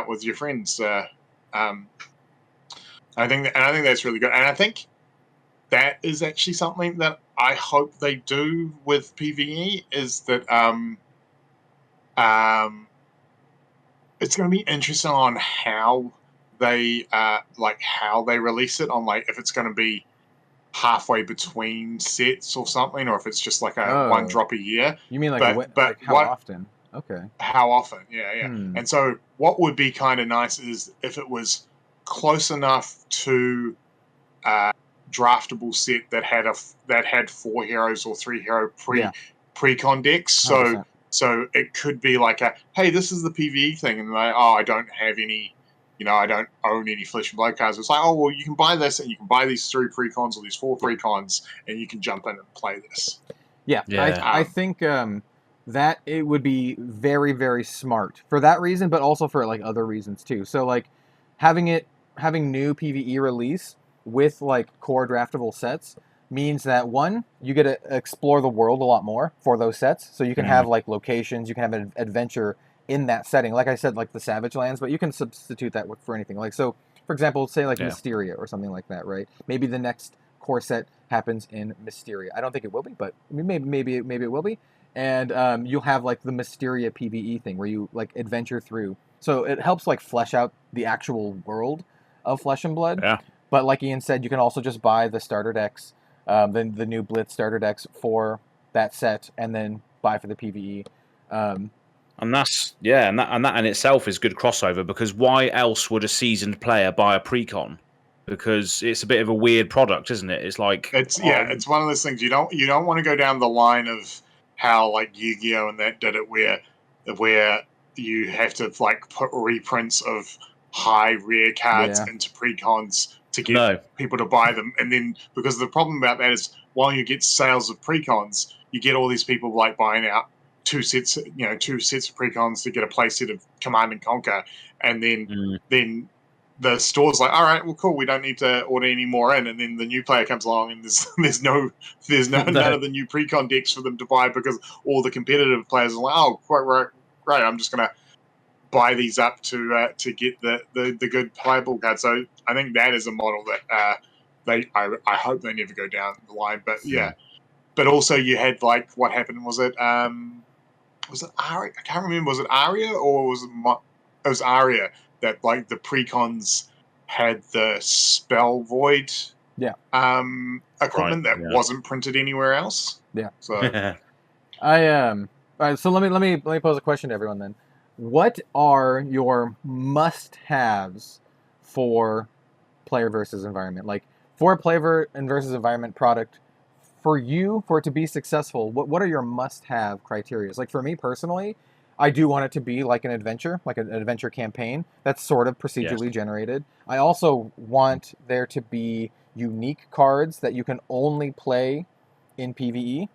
with your friends. I think that's really good, and I think that is actually something that I hope they do with PvE, is that it's going to be interesting on how they release it, on like if it's going to be halfway between sets or something, or if it's just like a one drop a year. You mean like how often? Okay. How often? Yeah. And so what would be kind of nice is if it was close enough to draftable set that had 4 heroes or 3 hero pre-con decks. So 100%. So it could be like hey, this is the PvE thing, and like, I don't have any, I don't own any Flesh and Blood cards. It's like, oh, well, you can buy this, and you can buy these 3 pre-cons or these 4 pre-cons, and you can jump in and play this. Yeah. I think that it would be very, very smart for that reason, but also for like other reasons too. So like having new PvE release with like core draftable sets means that, one, you get to explore the world a lot more for those sets. So you can have like locations, you can have an adventure in that setting. Like I said, like the Savage Lands, but you can substitute that for anything. Like, so for example, say like Mysteria or something like that, right? Maybe the next core set happens in Mysteria. I don't think it will be, but maybe it will be. And you'll have like the Mysteria PvE thing where you like adventure through. So it helps like flesh out the actual world of Flesh and Blood. Yeah. But like Ian said, you can also just buy the starter decks, the new Blitz starter decks for that set, and then buy for the PvE. And that's and that in itself is good crossover, because why else would a seasoned player buy a precon? Because it's a bit of a weird product, isn't it? It's like it's one of those things you don't want to go down the line of how like Yu-Gi-Oh and that did it, where you have to like put reprints of high rare cards into precons to get people to buy them, and then because the problem about that is while you get sales of precons, you get all these people like buying out 2 sets of precons to get a play set of Command and Conquer, and then the store's like, all right, well, cool, we don't need to order any more in, and then the new player comes along and there's none of the new precon decks for them to buy, because all the competitive players are like, oh, quite right, I'm just gonna buy these up to get the good playable cards. So I think that is a model that I hope they never go down the line. But but also you had like what happened, was it Aria? I can't remember, was it Aria or was it was Aria that like the precons had the spell void equipment that wasn't printed anywhere else. So all right, so let me pose a question to everyone then. What are your must-haves for player versus environment? Like, for a player versus environment product, for you, for it to be successful, what are your must-have criteria? Like, for me personally, I do want it to be like an adventure campaign that's sort of procedurally generated. I also want there to be unique cards that you can only play in PvE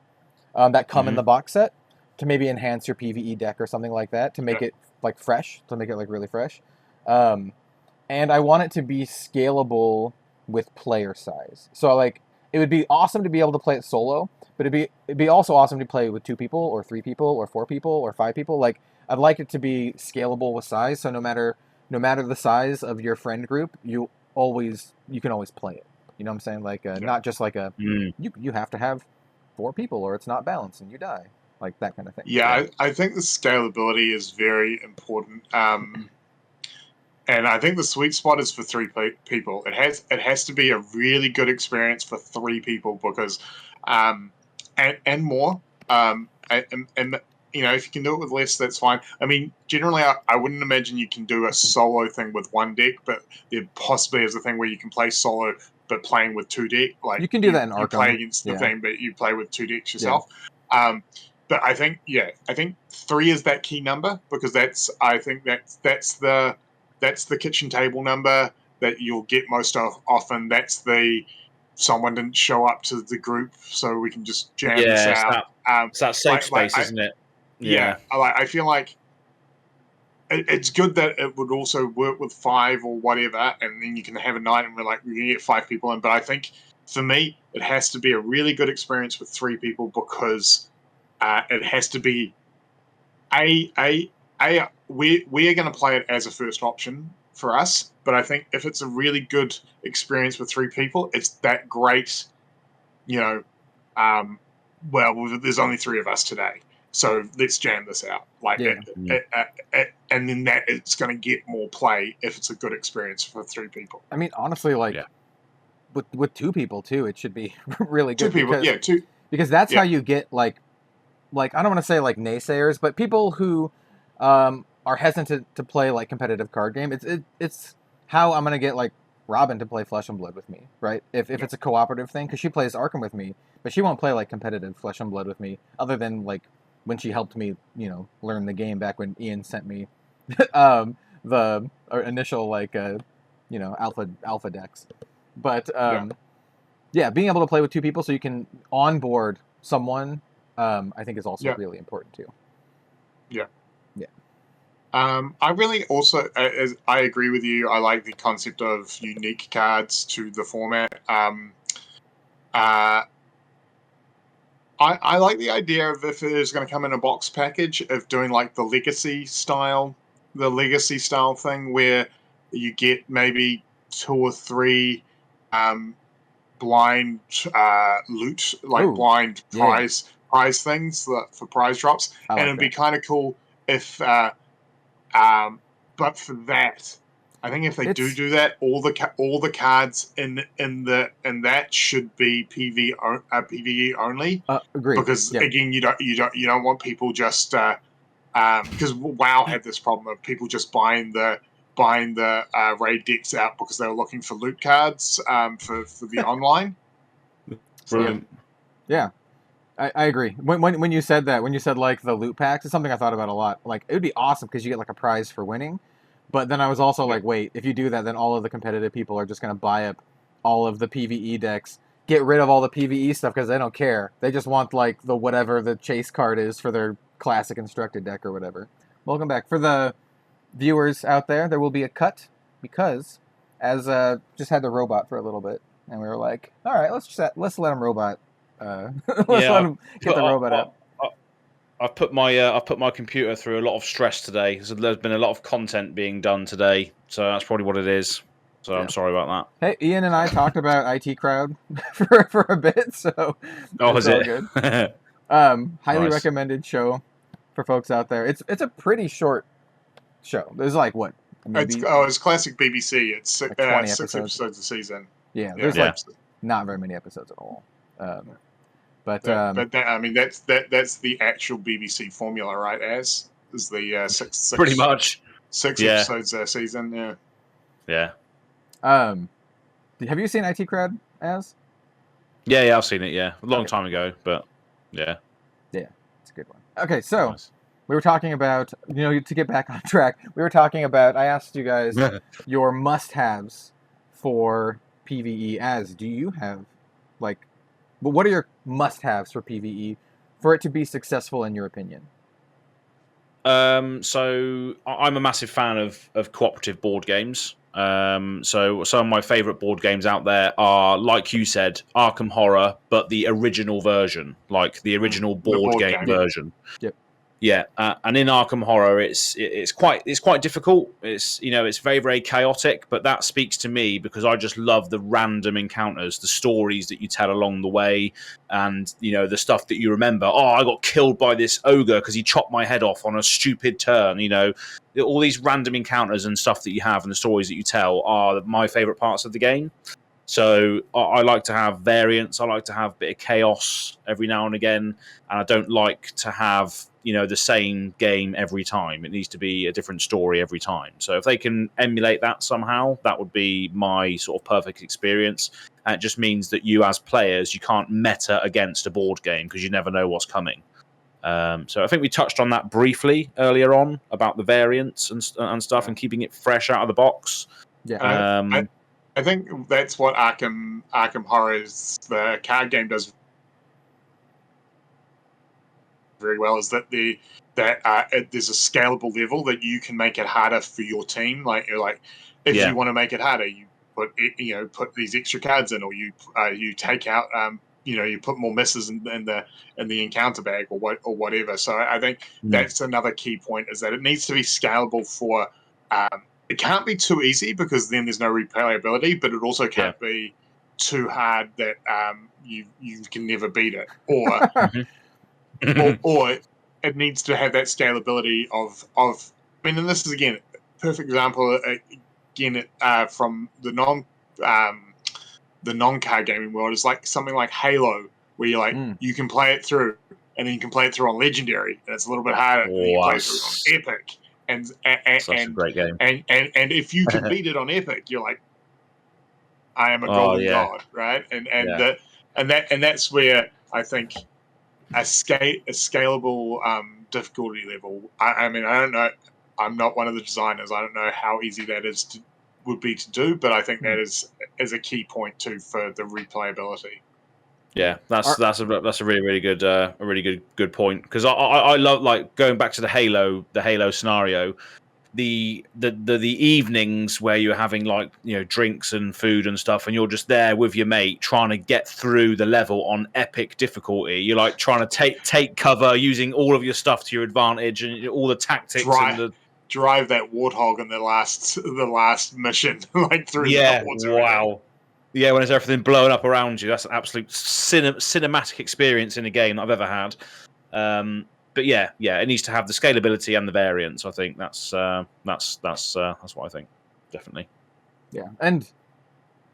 that come in the box set, to maybe enhance your PvE deck or something like that, to make it like fresh, to make it like really fresh. And I want it to be scalable with player size. So like, it would be awesome to be able to play it solo, but it'd be also awesome to play with 2 people or 3 people or 4 people or 5 people. Like, I'd like it to be scalable with size. So no matter the size of your friend group, you can always play it. You know what I'm saying? Like, not just like you have to have 4 people or it's not balanced and you die. Like that kind of thing. Yeah, I think the scalability is very important, and I think the sweet spot is for 3 people. It has to be a really good experience for 3 people, because and more, and if you can do it with less, that's fine. I mean, generally, I wouldn't imagine you can do a solo thing with 1 deck, but there possibly is a thing where you can play solo but playing with 2 decks. Like, you can do that in Arkham. You play against the thing, but you play with 2 decks yourself. But I think 3 is that key number, because that's the kitchen table number that you'll get most often. That's the someone didn't show up to the group, so we can just jam this out. It's that safe space, isn't it? Yeah. I feel like it's good that it would also work with 5 or whatever, and then you can have a night and we can get 5 people in. But I think for me, it has to be a really good experience with 3 people, because it has to be we're going to play it as a first option for us, but I think if it's a really good experience with 3 people, it's that great. Well, there's only 3 of us today, so let's jam this out. And then that it's going to get more play if it's a good experience for 3 people. I mean, honestly, with 2 people too, it should be really good. 2 people, 2. Because that's how you get like I don't want to say like naysayers, but people who are hesitant to play like competitive card game. It's how I'm gonna get like Robin to play Flesh and Blood with me, right? If it's a cooperative thing, because she plays Arkham with me, but she won't play like competitive Flesh and Blood with me, other than like when she helped me, learn the game back when Iain sent me the initial like alpha decks. But being able to play with two people so you can onboard someone, I think is also really important too. Yeah. Yeah. I really also, I agree with you. I like the concept of unique cards to the format. I like the idea of if it is going to come in a box package of doing like the legacy style thing where you get maybe 2 or 3 blind loot, like blind prize things for prize drops, and it'd be kind of cool if. But for that, I think if they do that, all the cards in that should be PvE only. Agreed. Because again, you don't want people just because WoW had this problem of people just buying the raid decks out because they were looking for loot cards for the online. Brilliant. Yeah. I agree. When you said that, when you said like the loot packs, it's something I thought about a lot. Like it would be awesome because you get like a prize for winning, but then I was also like, wait, if you do that, then all of the competitive people are just going to buy up all of the PvE decks, get rid of all the PvE stuff because they don't care. They just want like the whatever the chase card is for their classic instructed deck or whatever. Welcome back. For the viewers out there will be a cut because as just had the robot for a little bit, and we were like, all right, let's let him robot. Let's let him get the robot up. I've put my computer through a lot of stress today. So there's been a lot of content being done today, so that's probably what it is. So I'm sorry about that. Hey, Iain and I talked about IT Crowd for a bit, so was it good. Highly recommended show for folks out there. It's a pretty short show. There's like what? Maybe, it's classic BBC. It's like 20 6 episodes a season. Yeah, there's like not very many episodes at all. But I mean that's the actual BBC formula, right? As is the six pretty much 6 episodes a season. Yeah. Have you seen IT Crowd, Az? Yeah, I've seen it. Yeah, a long time ago, but yeah, it's a good one. Okay, so we were talking about to get back on track. We were talking about. I asked you guys your must-haves for PvE. Az, do you have like? But what are your must-haves for PvE for it to be successful in your opinion? So I'm a massive fan of cooperative board games. So some of my favourite board games out there are, like you said, Arkham Horror, but the original version, like the original board game version. Yep. Yeah, and in Arkham Horror, it's quite difficult. It's it's very, very chaotic, but that speaks to me because I just love the random encounters, the stories that you tell along the way, and the stuff that you remember. Oh, I got killed by this ogre because he chopped my head off on a stupid turn. All these random encounters and stuff that you have and the stories that you tell are my favourite parts of the game. So I like to have variance. I like to have a bit of chaos every now and again, and I don't like to have the same game every time. It needs to be a different story every time. So if they can emulate that somehow, that would be my sort of perfect experience. And it just means that you as players, you can't meta against a board game because you never know what's coming. So I think we touched on that briefly earlier on about the variants and stuff and keeping it fresh out of the box. Yeah. I think that's what Arkham Horror is. The card game does very well. Is that there's a scalable level that you can make it harder for your team. Like if you want to make it harder, you put these extra cards in, or you take out you put more misses in the encounter bag or whatever. So I think that's another key point, is that it needs to be scalable for. It can't be too easy because then there's no replayability, but it also can't be too hard that you can never beat it, or or it needs to have that scalability of. I mean, and this is again perfect example from the non-card gaming world is like something like Halo, where you're like you can play it through, and then you can play it through on Legendary, and it's a little bit harder. And you play it through on Epic, Such a great game. And if you can beat it on Epic, you're like, I am a Oh, golden yeah. god, right? Yeah. That's where I think a scalable difficulty level. I mean, I don't know. I'm not one of the designers. I don't know how easy that would be to do, but I think that is a key point too for the replayability. Yeah, that's a really good point, because I love, like, going back to the Halo scenario, the evenings where you're having, like, you know, drinks and food and stuff, and you're just there with your mate trying to get through the level on epic difficulty. You're like trying to take cover, using all of your stuff to your advantage, and all the tactics drive that warthog in the last mission, like through the hordes. Wow. Yeah, when there's everything blowing up around you, that's an absolute cinematic experience in a game that I've ever had. But yeah, it needs to have the scalability and the variance. I think that's what I think, definitely. Yeah, and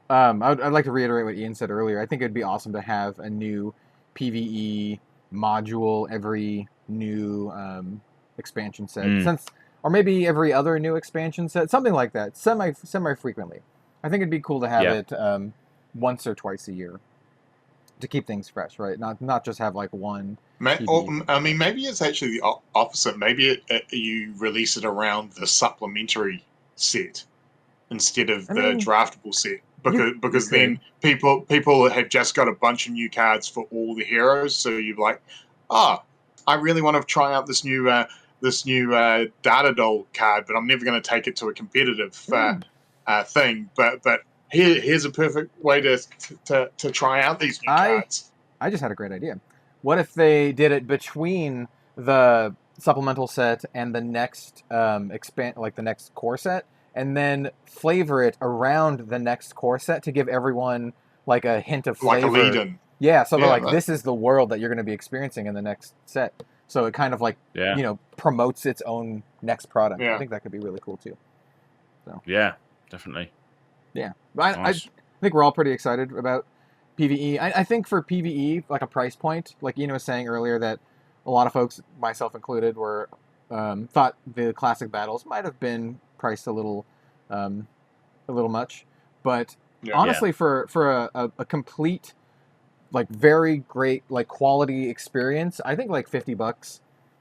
I'd like to reiterate what Ian said earlier. I think it'd be awesome to have a new PvE module every new expansion set, or maybe every other new expansion set, something like that, semi frequently. I think it'd be cool to have it once or twice a year to keep things fresh, right? Not just have like one. I mean, maybe it's actually the opposite. Maybe you release it around the supplementary set instead of the draftable set, because then people have just got a bunch of new cards for all the heroes. So you're like, I really want to try out this new Data Doll card, but I'm never going to take it to a competitive thing. But here's a perfect way to try out these new cards. I just had a great idea. What if they did it between the supplemental set and the next the next core set, and then flavor it around the next core set to give everyone like a hint of flavor. Like a lead-in. Yeah, so they're like, this is the world that you're going to be experiencing in the next set. So it kind of like, promotes its own next product. Yeah. I think that could be really cool too. So. Yeah, definitely. Yeah. I think we're all pretty excited about PvE. I think for PvE, like a price point, like Ian was saying earlier, that a lot of folks, myself included, were thought the classic battles might have been priced a little much. But honestly, for a complete, like, very great, like, quality experience, I think like $50.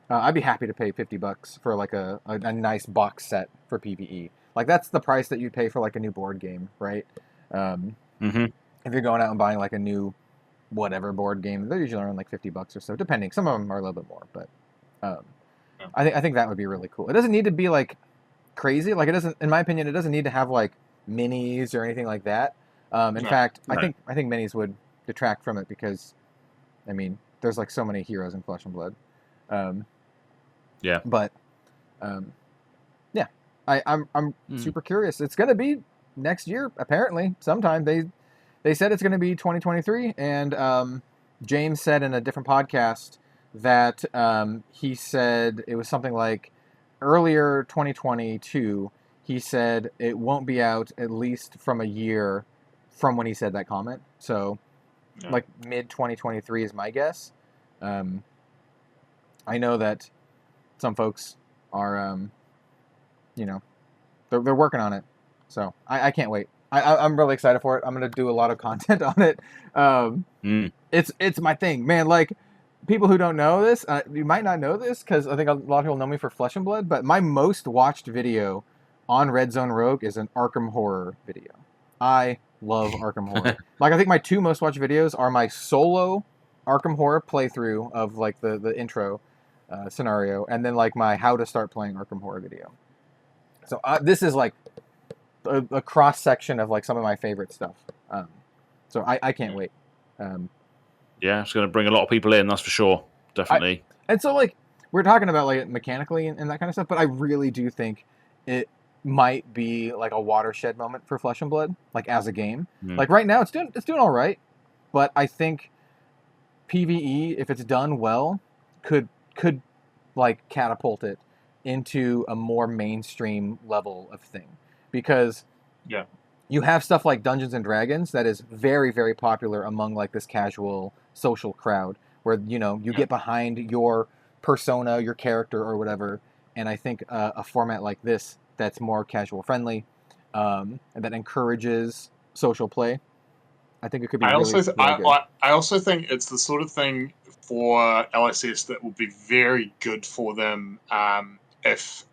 I'd be happy to pay $50 for like a nice box set for PvE. Like, that's the price that you'd pay for like a new board game, right? If you're going out and buying like a new whatever board game, they're usually around like $50 or so, depending. Some of them are a little bit more, but I think that would be really cool. It doesn't need to be like crazy. Like, it doesn't, in my opinion, it doesn't need to have like minis or anything like that. In fact, I think minis would detract from it, because, I mean, there's like so many heroes in Flesh and Blood. But I'm super curious. It's gonna be next year, apparently, sometime. They said it's gonna be 2023, and James said in a different podcast that he said it was something like earlier 2022. He said it won't be out at least from a year from when he said that comment. So like mid 2023 is my guess. I know that some folks are, they're working on it. So I can't wait. I'm really excited for it. I'm going to do a lot of content on it. It's my thing, man. Like, people who don't know this, you might not know this, because I think a lot of people know me for Flesh and Blood, but my most watched video on Red Zone Rogue is an Arkham Horror video. I love Arkham Horror. Like, I think my two most watched videos are my solo Arkham Horror playthrough of like the intro scenario, and then like my how to start playing Arkham Horror video. So this is like a cross section of like some of my favorite stuff. So I can't wait. It's going to bring a lot of people in, that's for sure. Definitely. And so, like, we're talking about like mechanically and that kind of stuff, but I really do think it might be like a watershed moment for Flesh and Blood, like as a game. Like right now, it's doing all right, but I think PvE, if it's done well, could like catapult it into a more mainstream level of thing, because you have stuff like Dungeons and Dragons that is very, very popular among like this casual social crowd, where you get behind your persona, your character or whatever, And I think a format like this that's more casual friendly, and that encourages social play, I think it could be really good. I also think it's the sort of thing for LSS that will be very good for them if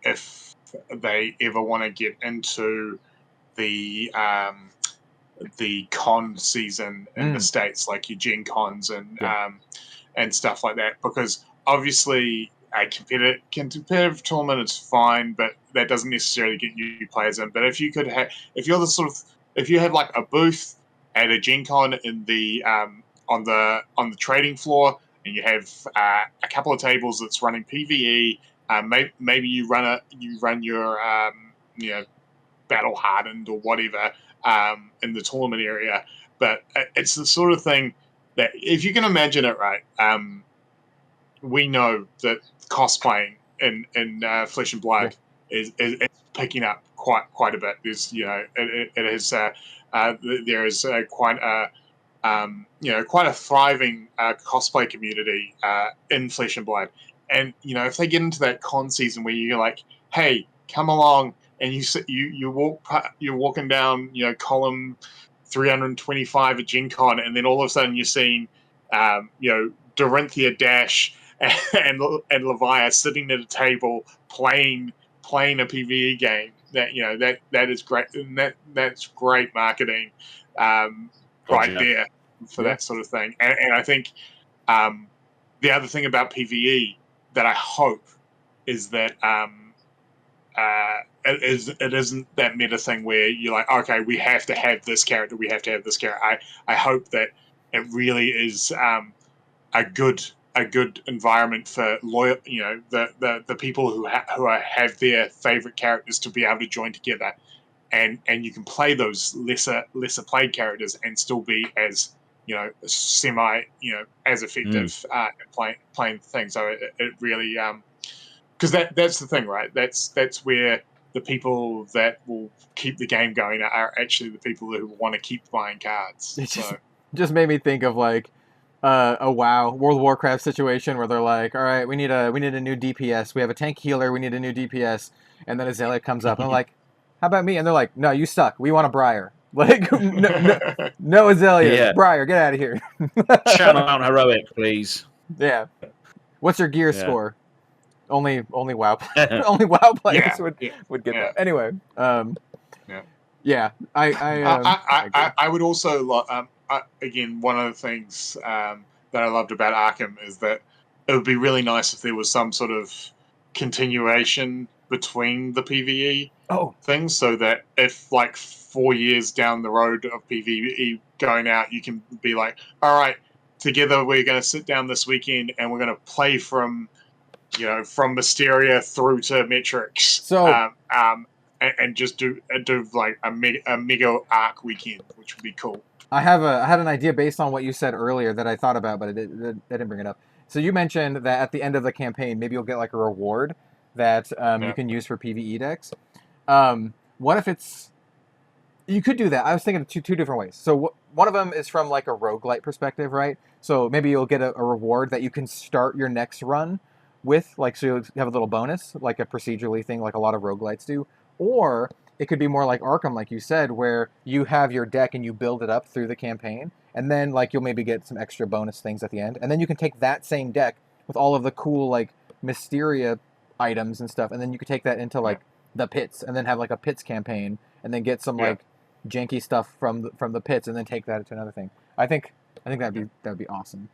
they ever want to get into the con season in the States, like your Gen Cons and stuff like that, because obviously a competitive tournament is fine, but that doesn't necessarily get new players in. But if you had like a booth at a Gen Con in the on the trading floor, and you have a couple of tables that's running PvE, maybe you run your battle hardened or whatever in the tournament area. But it's the sort of thing that, if you can imagine it, right, we know that cosplaying in Flesh and Blood is picking up quite a bit. There's it is there is quite a quite a thriving cosplay community in Flesh and Blood, and if they get into that con season where you're like, hey, come along, and you're walking down column 325 at Gen Con, and then all of a sudden you're seeing Dorinthia Dash and Leviah sitting at a table playing a PvE game. That is great, and that's great marketing there for that sort of thing. And I think the other thing about PvE that I hope is that it isn't that meta thing where you're like, okay, we have to have this character, I hope that it really is a good environment for loyal, the people who have their favorite characters to be able to join together, and you can play those lesser played characters and still be as semi as effective playing things. So it really because that's the thing, right? That's where the people that will keep the game going are actually the people who want to keep buying cards. It just made me think of like a WoW World of Warcraft situation where they're like, all right, we need a new DPS. We have a tank healer. We need a new DPS. And then Azalea comes up and I'm like, how about me? And they're like, no, you suck. We want a Briar. Like, no Azalea. Yeah. Briar, get out of here. Channel out heroic, please. Yeah. What's your gear score? Only WoW only WoW players would get that. Anyway, I would also again, one of the things that I loved about Arkham is that it would be really nice if there was some sort of continuation between the PvE things, so that if like 4 years down the road of PvE going out, you can be like, all right, together we're going to sit down this weekend and we're going to play from Mysteria through to Metrics. So and just do like a mega arc weekend, which would be cool. I had an idea based on what you said earlier that I thought about, but I didn't bring it up. So you mentioned that at the end of the campaign, maybe you'll get like a reward that you can use for PvE decks. What if it's... You could do that. I was thinking of two different ways. So one of them is from like a roguelite perspective, right? So maybe you'll get a reward that you can start your next run with, like, so you have a little bonus, like a procedurally thing, like a lot of roguelites do. Or it could be more like Arkham, like you said, where you have your deck and you build it up through the campaign, and then like you'll maybe get some extra bonus things at the end, and then you can take that same deck with all of the cool like Mysteria items and stuff, and then you could take that into like the pits, and then have like a pits campaign, and then get some like janky stuff from the pits, and then take that to another thing. I think that'd be awesome.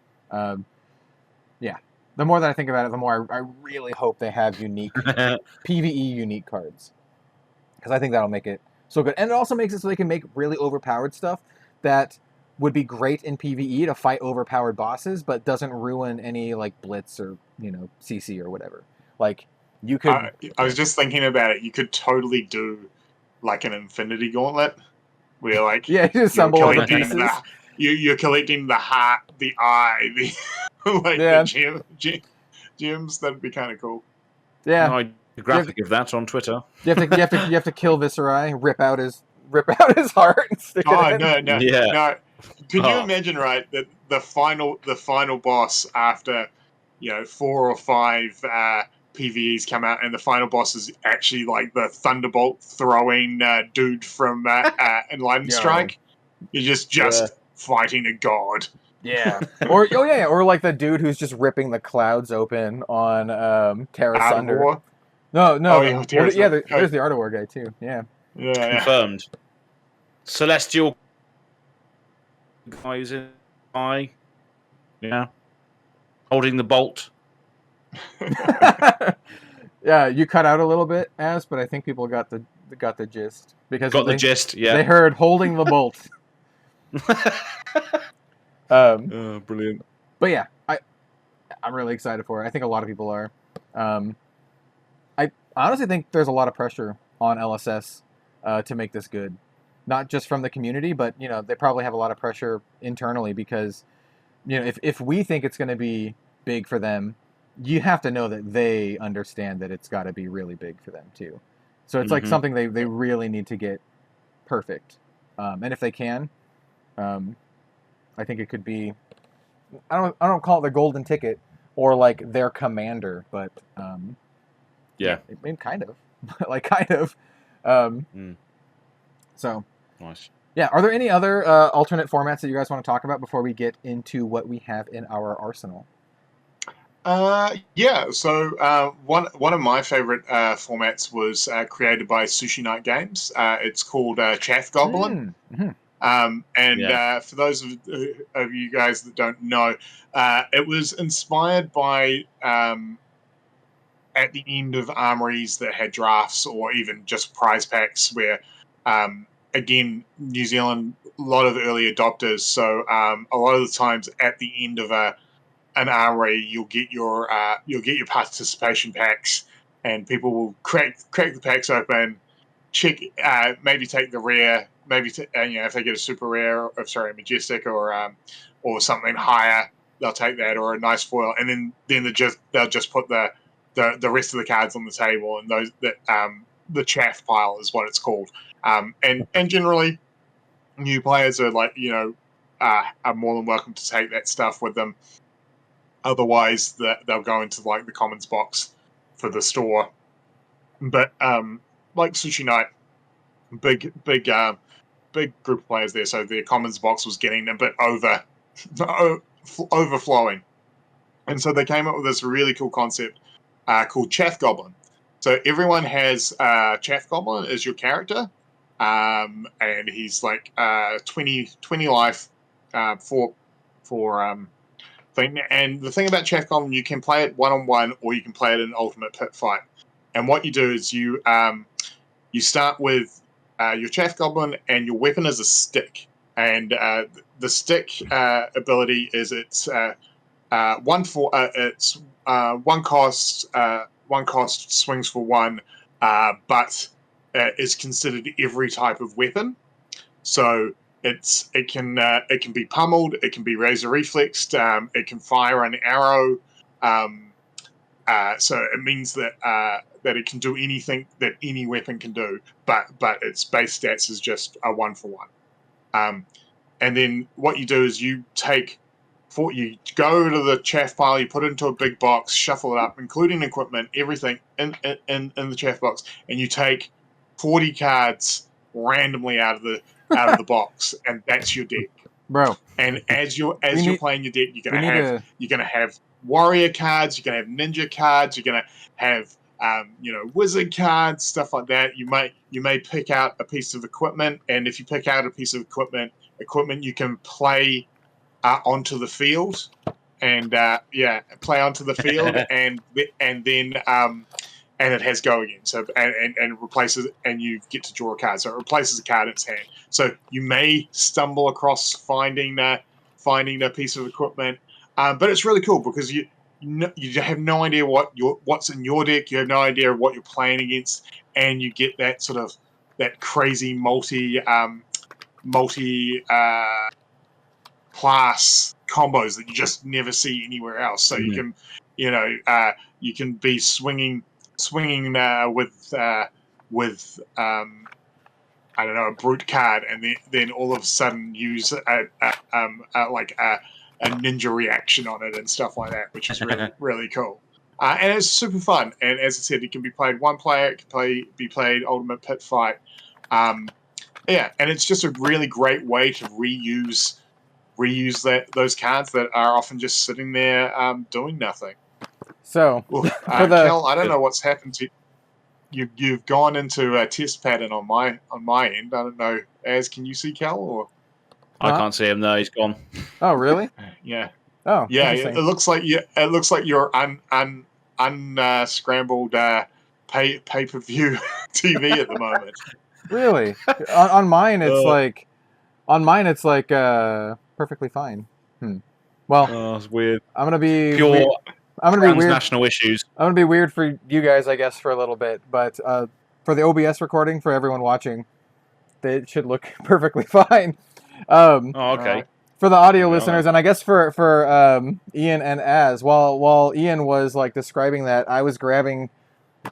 The more that I think about it, the more I really hope they have unique PvE unique cards, because I think that'll make it so good, and it also makes it so they can make really overpowered stuff that would be great in PvE to fight overpowered bosses, but doesn't ruin any like blitz or CC or whatever. Like you could. I was just thinking about it. You could totally do like an Infinity Gauntlet, where like you assemble all the pieces. You're collecting the heart, the eye, the gems. That'd be kind of cool. Yeah, the graphic of that on Twitter. You have to kill Viserai, rip out his heart, and stick it in. No. Could you imagine, right, that the final boss after 4 or 5 PvEs come out, and the final boss is actually like the thunderbolt throwing dude from Enlightened Strike. You're just fighting a god. Yeah. Or like the dude who's just ripping the clouds open on Terra Sunder. No. There's the Art of War guy too. Yeah. Confirmed. Celestial guys in eye. Yeah. Holding the bolt. Yeah, you cut out a little bit, Azz, but I think people got the gist because the gist. Yeah. They heard holding the bolt. Brilliant. But yeah, I'm really excited for it. I think a lot of people are. I honestly think there's a lot of pressure on LSS to make this good, not just from the community, but they probably have a lot of pressure internally because if we think it's going to be big for them, you have to know that they understand that it's got to be really big for them too. So it's like something they really need to get perfect, and if they can, I think it could be. I don't call it the golden ticket or like their commander, but kind of like kind of. So nice. Yeah, are there any other alternate formats that you guys want to talk about before we get into what we have in our arsenal? So one of my favorite formats was created by Sushi Night Games. It's called Chaff Goblin. For those of you guys that don't know, it was inspired by at the end of armories that had drafts or even just prize packs where again, New Zealand, a lot of early adopters. So a lot of the times at the end of an array, you'll get your participation packs, and people will crack the packs open, check, maybe take the rare, if they get a super rare, a majestic or something higher, they'll take that, or a nice foil, and then they'll just put the rest of the cards on the table, and those the chaff pile is what it's called, and generally new players are are more than welcome to take that stuff with them. Otherwise, they'll go into like the commons box for the store. But like Sushi Night, big group of players there, so their commons box was getting a bit overflowing, and so they came up with this really cool concept called Chaff Goblin. So everyone has Chaff Goblin as your character, and he's like 20 life for thing. And the thing about Chaff Goblin, you can play it 1-on-1 or you can play it in an ultimate pit fight. And what you do is you start with your Chaff Goblin, and your weapon is a stick. And the stick ability is it's one cost, swings for one, but is considered every type of weapon. So it can be pummeled, it can be razor reflexed, it can fire an arrow. So it means that it can do anything that any weapon can do, but its base stats is just a 1-for-1. And then what you do is you go to the chaff pile, you put it into a big box, shuffle it up, including equipment, everything in the chaff box, and you take 40 cards randomly out of the box, and that's your deck, bro. And as you're playing your deck, you're gonna have warrior cards, you're gonna have ninja cards, you're gonna have wizard cards, stuff like that. You may pick out a piece of equipment, and if you pick out a piece of equipment you can play onto the field, and play onto the field, and then and it has go again. So and it replaces, and you get to draw a card. So it replaces a card in its hand. So you may stumble across finding a piece of equipment, but it's really cool because you have no idea what's in your deck. You have no idea what you're playing against, and you get that sort of that crazy multi class combos that you just never see anywhere else. So you can you can be swinging with I don't know, a brute card, and then all of a sudden use a ninja reaction on it and stuff like that, which is really really cool. and it's super fun. And as I said, it can be played one player. It can be played Ultimate Pit Fight. Yeah, and it's just a really great way to reuse those cards that are often just sitting there doing nothing. So, Kel, I don't know what's happened to you. You've gone into a test pattern on my end. I don't know. Azz, can you see Kel or? I can't see him. No, he's gone. Oh, really? Yeah. Oh, yeah. It looks like you're unscrambled pay-per-view TV at the moment. Really? on mine, it's like perfectly fine. Well, it's weird. I'm gonna be Pure. I'm gonna be weird. National issues. I'm gonna be weird for you guys, I guess, for a little bit. But for the OBS recording, for everyone watching, it should look perfectly fine. Okay. For the audio listeners, and I guess for Iain and Azz, while Iain was like describing that, I was grabbing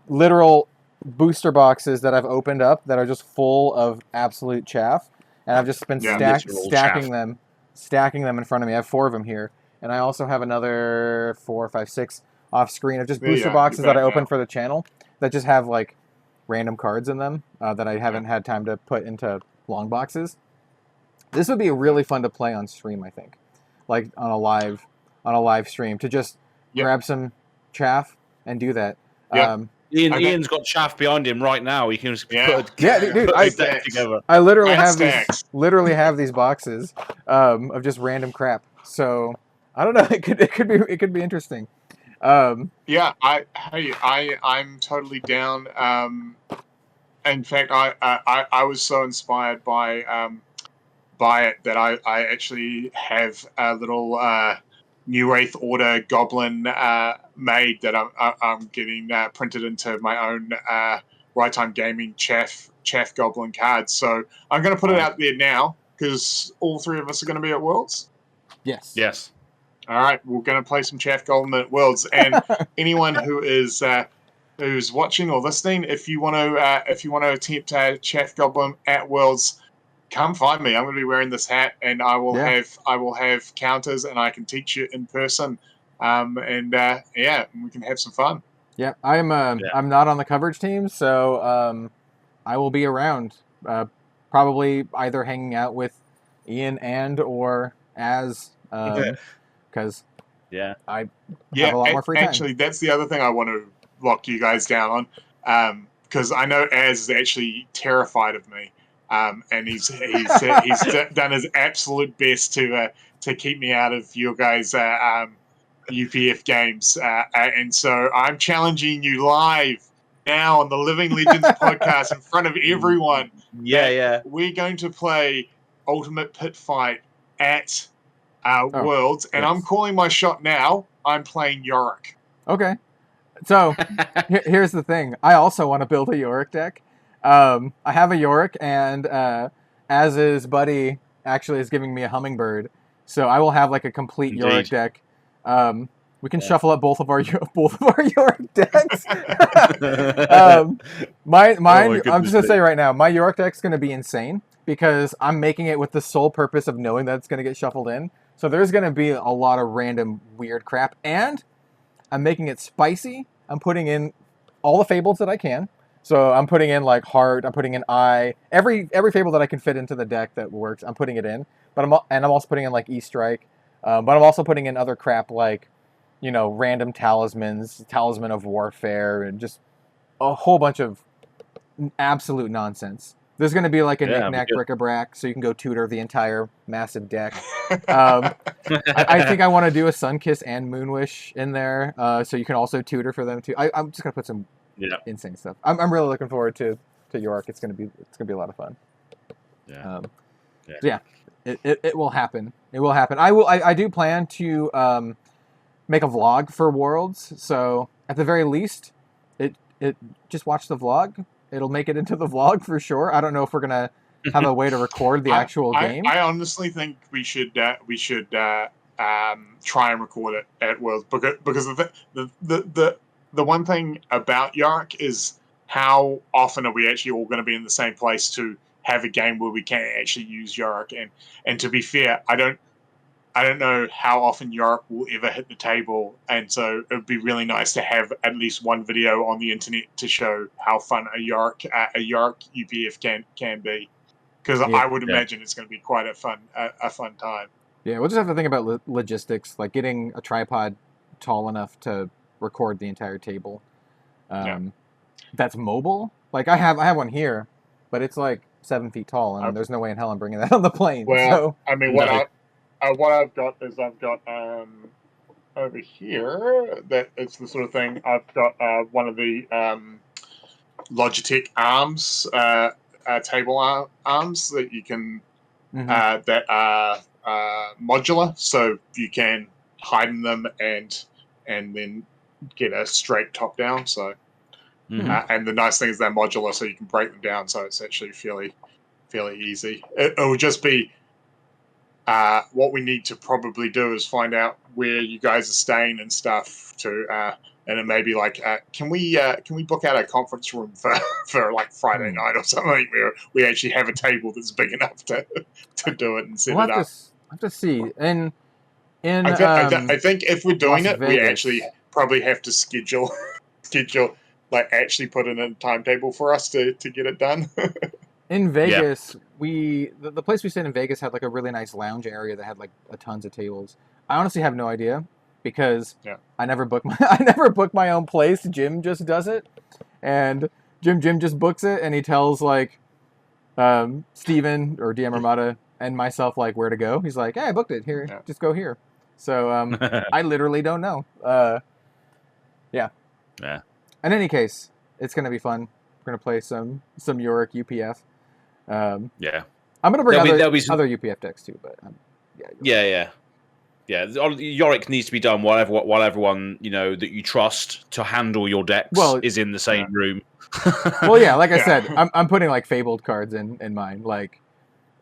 literal booster boxes that I've opened up that are just full of absolute chaff, and I've just been stacking them in front of me. I have 4 of them here, and I also have another 4, 5, 6 off screen of just booster boxes that I opened for the channel that just have like random cards in them that I haven't had time to put into long boxes. This would be really fun to play on stream, I think, like on a live stream, to just grab some chaff and do that. Ian's got chaff behind him right now. He can just put dude, I together. I literally have these boxes of just random crap. So I don't know. It could be interesting. I'm totally down. In fact, I was so inspired by it that I actually have a little New Wraith Order Goblin made that I'm getting printed into my own Right Time Gaming Chaff Goblin cards. So I'm going to put it out there now because all 3 of us are going to be at Worlds. Yes. All right, we're going to play some Chaff Goblin at Worlds, and anyone who is who's watching or listening, if you want to attempt Chaff Goblin at Worlds, come find me. I'm going to be wearing this hat, and I will have counters, and I can teach you in person. And we can have some fun. Yeah, I'm not on the coverage team, so I will be around, probably either hanging out with Iain and or Azz, because I have a lot more free time. Actually, that's the other thing I want to lock you guys down on, because I know Azz is actually terrified of me. And he's done his absolute best to keep me out of your guys' UPF games, and so I'm challenging you live now on the Living Legends podcast in front of everyone. We're going to play Ultimate Pit Fight at Worlds, and I'm calling my shot now. I'm playing Yorick. Okay, so here's the thing. I also want to build a Yorick deck. I have a Yorick, and Azz's buddy actually is giving me a Hummingbird, so I will have like a complete Yorick deck. We can shuffle up both of our Yorick decks. Mine. I'm just gonna say right now, my Yorick deck's gonna be insane because I'm making it with the sole purpose of knowing that it's gonna get shuffled in. So there's gonna be a lot of random weird crap, and I'm making it spicy. I'm putting in all the fables that I can. So I'm putting in like Heart, I'm putting in Eye, every fable that I can fit into the deck that works, I'm putting it in. But I'm also putting in like E-Strike, but I'm also putting in other crap like, random talismans, Talisman of Warfare, and just a whole bunch of absolute nonsense. There's going to be like a knick-knack bric-a-brac, so you can go tutor the entire massive deck. I think I want to do a Sunkiss and Moonwish in there, so you can also tutor for them too. I'm just going to put some insane stuff. I'm really looking forward to York. It's gonna be a lot of fun. It will happen. It will happen. I do plan to make a vlog for Worlds. So at the very least, it just watch the vlog. It'll make it into the vlog for sure. I don't know if we're gonna have a way to record the actual game. I honestly think we should try and record it at Worlds because the one thing about Yark is how often are we actually all going to be in the same place to have a game where we can actually use Yark. And to be fair, I don't I don't know how often Yorick will ever hit the table, and so it would be really nice to have at least one video on the internet to show how fun a Yorick UPF can be, because I would imagine it's going to be quite a fun time. Yeah, we'll just have to think about logistics, like getting a tripod tall enough to record the entire table. That's mobile. Like I have one here, but it's like 7 feet tall, and there's no way in hell I'm bringing that on the plane. Well, so. I mean, what I've got is over here that it's the sort of thing. I've got one of the Logitech arms, table arms that you can that are modular, so you can heighten them and then get a straight top down. So, and the nice thing is they're modular, so you can break them down. So it's actually fairly easy. It will just be. What we need to probably do is find out where you guys are staying and stuff and it may be like, can we book out a conference room for like Friday night or something where we actually have a table that's big enough to do it and set it up. I'll have to see. I think if we're doing Las it, Vegas. we actually probably have to schedule, like actually put in a timetable for us to get it done. In Vegas, the place we stayed in Vegas had like a really nice lounge area that had like tons of tables. I honestly have no idea because I never book my own place. Jim just does it, and Jim just books it, and he tells like Steven or DM Armada and myself like where to go. He's like, "Hey, I booked it here. Just go here." So I literally don't know. Yeah. In any case, it's gonna be fun. We're gonna play some Yorick UPF. I'm gonna bring other UPF decks too, but Yorick needs to be done while everyone that you trust to handle your decks is in the same room. Like I said, I'm putting like Fabled cards in mine. Like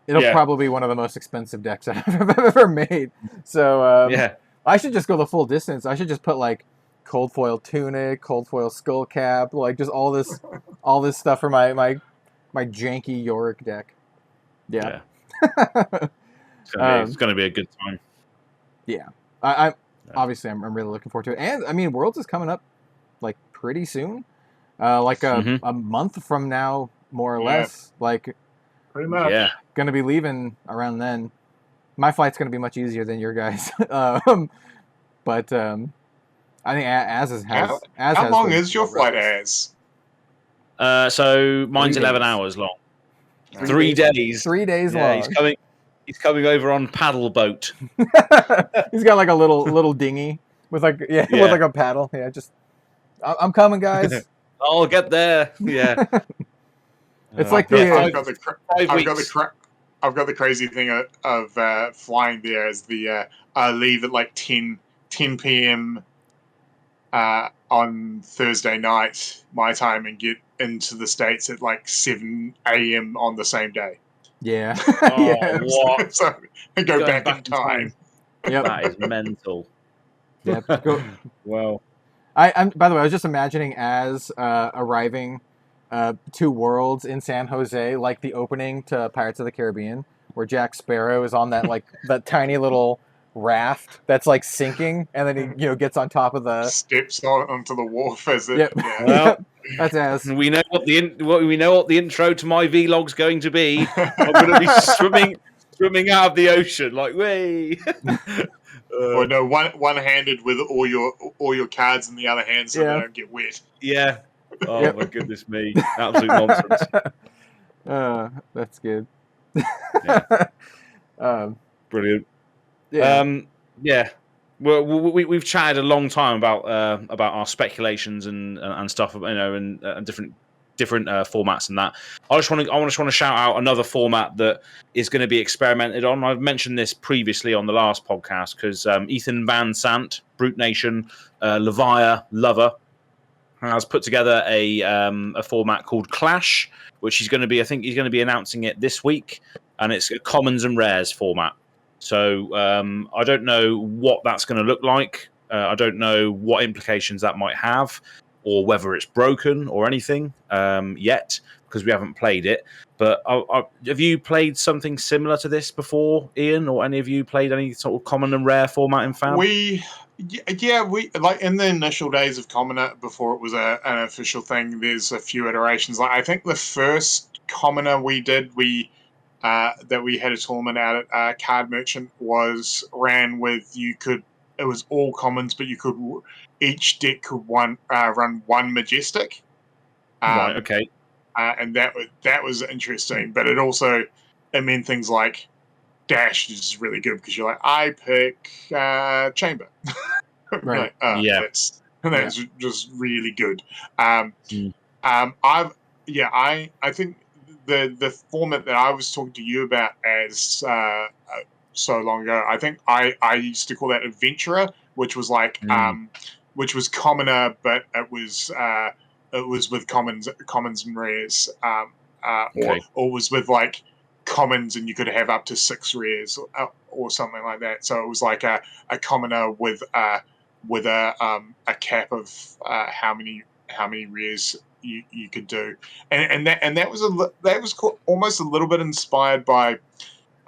it'll probably be one of the most expensive decks I've ever made. So I should just go the full distance. I should just put like Cold Foil Tunic, Cold Foil Skullcap, like just all this stuff for my janky Yorick deck. Yeah. It's going to be a good time. Yeah. I'm really looking forward to it. And I mean, Worlds is coming up like pretty soon. Like a month from now, more or less. Like pretty much. Yeah. Going to be leaving around then. My flight's going to be much easier than your guys. But I think Azz has. How long is your flight, Azz? So mine's 11 hours long. 3 days. 3 days long. He's coming over on paddle boat. He's got like a little dinghy with like with like a paddle. Yeah, just I'm coming, guys. I'll get there. Yeah. It's like I've got the crazy thing of flying there as I leave at like 10 p.m. On Thursday night my time and get into the States at like 7 a.m. on the same day. Yeah. What? So I go back in time. Yep. That is mental. Yeah. Well, I'm. By the way, I was just imagining Azz arriving to Worlds in San Jose, like the opening to Pirates of the Caribbean, where Jack Sparrow is on that like that tiny little raft that's like sinking, and then he gets on top of the steps onto the wharf as it. Yep. Well, that's Azz. We know what the intro to my vlog's going to be. I'm going to be swimming out of the ocean like way. Or no, one-handed with all your cards in the other hand so they don't get wet. Yeah. Oh my goodness me! Absolute nonsense. That's good. Brilliant. Yeah. Well, we've chatted a long time about our speculations and stuff, and different formats and that. I just want to shout out another format that is going to be experimented on. I've mentioned this previously on the last podcast because Ethan Van Sant, Brute Nation, Levia Lover, has put together a format called Clash, which he's going to be announcing it this week, and it's a commons and rares format. So I don't know what that's going to look like. I don't know what implications that might have, or whether it's broken or anything yet. because we haven't played it. But have you played something similar to this before, Ian, or any of you played any sort of common and rare format in FAB? We like in the initial days of Commoner, before it was an official thing. There's a few iterations. Like I think the first Commoner we did, that we had a tournament out at Card Merchant ran with it was all commons, but each deck could run one Majestic. Right. Okay. And that was interesting, but it meant things like Dash is really good because you're like, I pick Chamber. Right. Like, yeah. That's just really good. I think the format that I was talking to you about as so long ago, I think I used to call that Adventurer, which was like which was commoner, but it was with commons and rares, Okay. or was with like commons, and you could have up to 6 rares or something like that. So it was like a commoner with a cap of how many rares you could do, and that was almost a little bit inspired by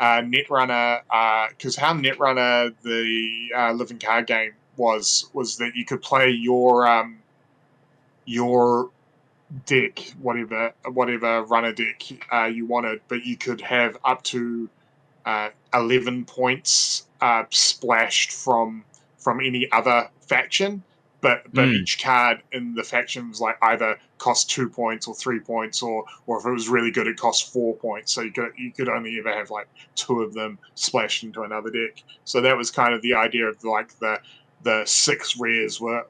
Netrunner, because how Netrunner, the living card game, was that you could play your deck, whatever runner deck you wanted, but you could have up to 11 points splashed from any other faction, but each card in the faction was like either cost 2 points or 3 points, or if it was really good, it cost 4 points. So you could only ever have like 2 of them splashed into another deck. So that was kind of the idea of like the 6 rares were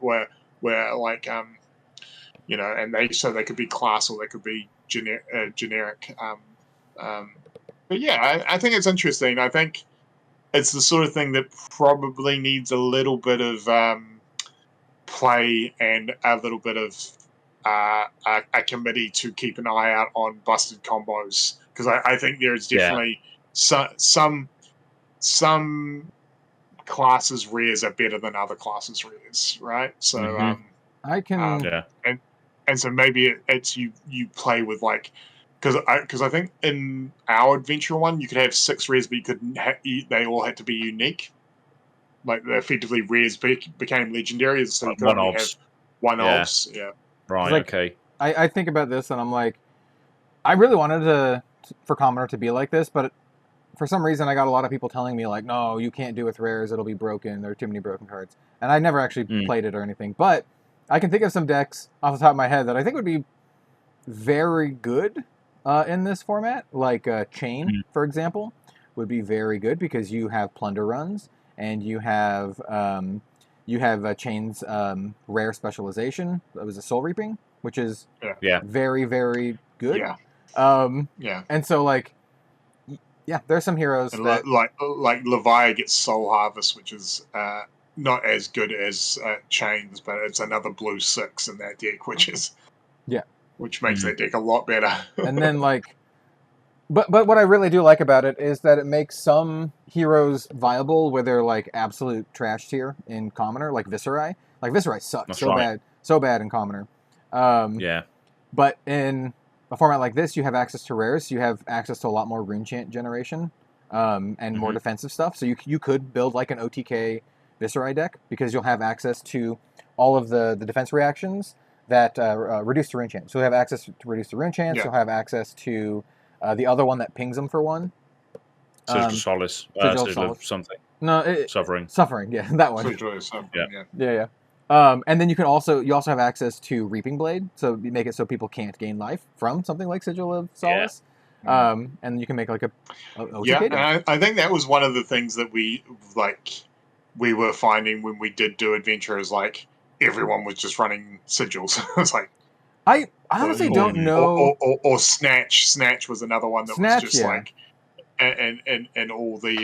like and they could be class or they could be generic. But yeah, I think it's interesting. I think it's the sort of thing that probably needs a little bit of play and a little bit of a committee to keep an eye out on busted combos, because I think there is definitely some classes rares are better than other classes rares, right? So I can and so maybe it's you play with like, because I think in our adventure one you could have 6 rares, but you couldn't they all had to be unique. Like effectively rares became legendary, so you could only have one obs. Yeah. Right. Like, okay. I think about this and I'm like, I really wanted for Commoner to be like this, but for some reason I got a lot of people telling me like, no, you can't do it with rares, it'll be broken, there are too many broken cards. And I never actually played it or anything, but I can think of some decks off the top of my head that I think would be very good in this format. Like Chain, for example, would be very good because you have plunder runs and you have Chain's rare specialization. That was a Soul Reaping, which is very, very good. Yeah. And so like, there's some heroes and that like Levi gets Soul Harvest, which is not as good as Chains, but it's another blue 6 in that deck, which makes that deck a lot better. And then like, but what I really do like about it is that it makes some heroes viable where they're like absolute trash tier in Commoner, like Viserai. Like Viserai sucks so bad in Commoner. But in a format like this, you have access to rares. You have access to a lot more rune chant generation and more defensive stuff. So you could build like an OTK Viserai deck because you'll have access to all of the defense reactions that reduce the rune chant. So you'll have access to reduce the rune chants. You'll have access to the other one that pings them for 1. Sigil Solace. Sigil something. No, Suffering. Yeah, that one. Yeah. And then you also have access to Reaping Blade, so you make it so people can't gain life from something like Sigil of Solace. And you can make like a OTK deck. And I think that was one of the things that we were finding when we did do adventures, like everyone was just running sigils. It's like I honestly don't know. Or Snatch was another one that was just like, and all the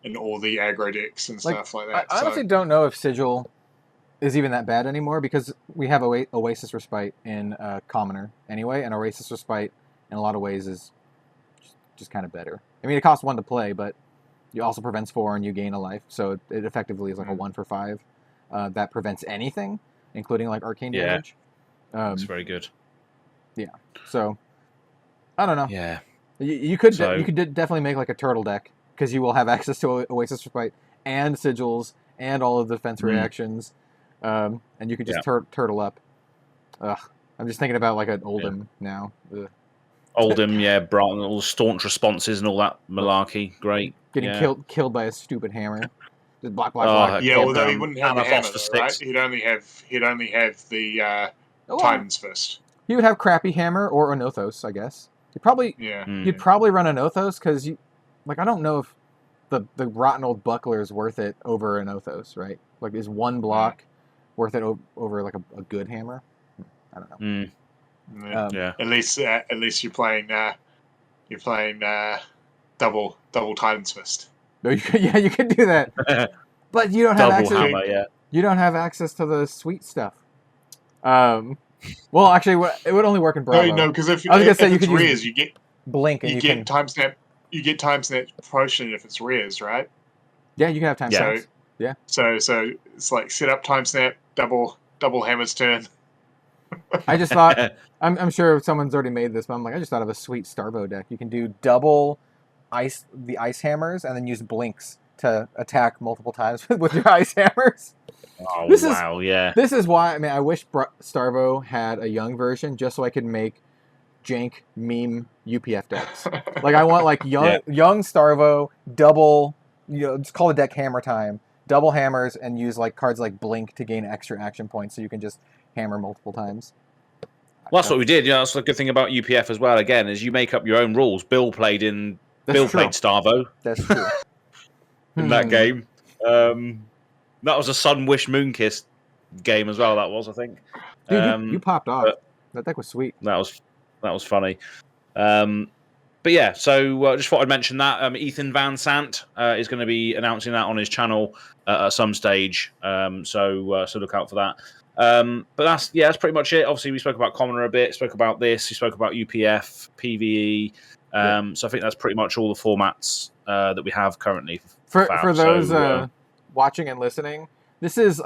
aggro decks and stuff like that. I honestly don't know if Sigil is even that bad anymore because we have Oasis Respite in Commoner anyway, and Oasis Respite in a lot of ways is just kind of better. I mean, it costs 1 to play, but you also prevents 4 and you gain a life, so it effectively is like a 1 for 5 that prevents anything, including like arcane damage. It's very good. Yeah. So I don't know. Yeah. You could definitely make like a turtle deck because you will have access to Oasis Respite and sigils and all of the defense reactions, and you could just turtle up. Ugh. I'm just thinking about like an Oldhim now. Ugh. Oldhim, Broughton, all the staunch responses and all that malarkey. Great. Getting killed by a stupid hammer. Just block. Yeah, although he wouldn't have the hammer, for though, right? He'd only have the Titan's Fist. He would have crappy hammer or Onothos, I guess. You'd probably run Onothos because I don't know if the rotten old buckler is worth it over Onothos, right? Like, is one block worth it over like a good hammer? I don't know. At least you're playing double Titan's Fist. No, you could do that, but you don't have access. Hammer, You don't have access to the sweet stuff. Well, actually, it would only work in Bravo. No, because if it's rares, you get blink and you get time snap. You get time snap potion if it's rares, right? Yeah, you can have time snaps. Yeah. So it's like set up time snap, double hammer's turn. I just thought I'm sure someone's already made this, but I just thought of a sweet Starvo deck. You can do double the ice hammers and then use blinks to attack multiple times with your ice hammers. Oh, This is why I wish Starvo had a young version just so I could make jank meme UPF decks. Like, I want like young Starvo double, just call the deck Hammer Time, double hammers, and use like cards like Blink to gain extra action points so you can just hammer multiple times. Well, that's what we did. That's the good thing about UPF as well. Again, is you make up your own rules. Bill played Starvo. That's true. In that game. That was a Sun Wish Moonkiss game as well. That was, I think. Dude, you popped off. That deck was sweet. That was funny. But yeah, so just thought I'd mention that. Ethan Van Sant is going to be announcing that on his channel at some stage. So look out for that. But that's pretty much it. Obviously, we spoke about Commoner a bit, spoke about this, we spoke about UPF, PvE. So I think that's pretty much all the formats that we have currently. For those watching and listening, this is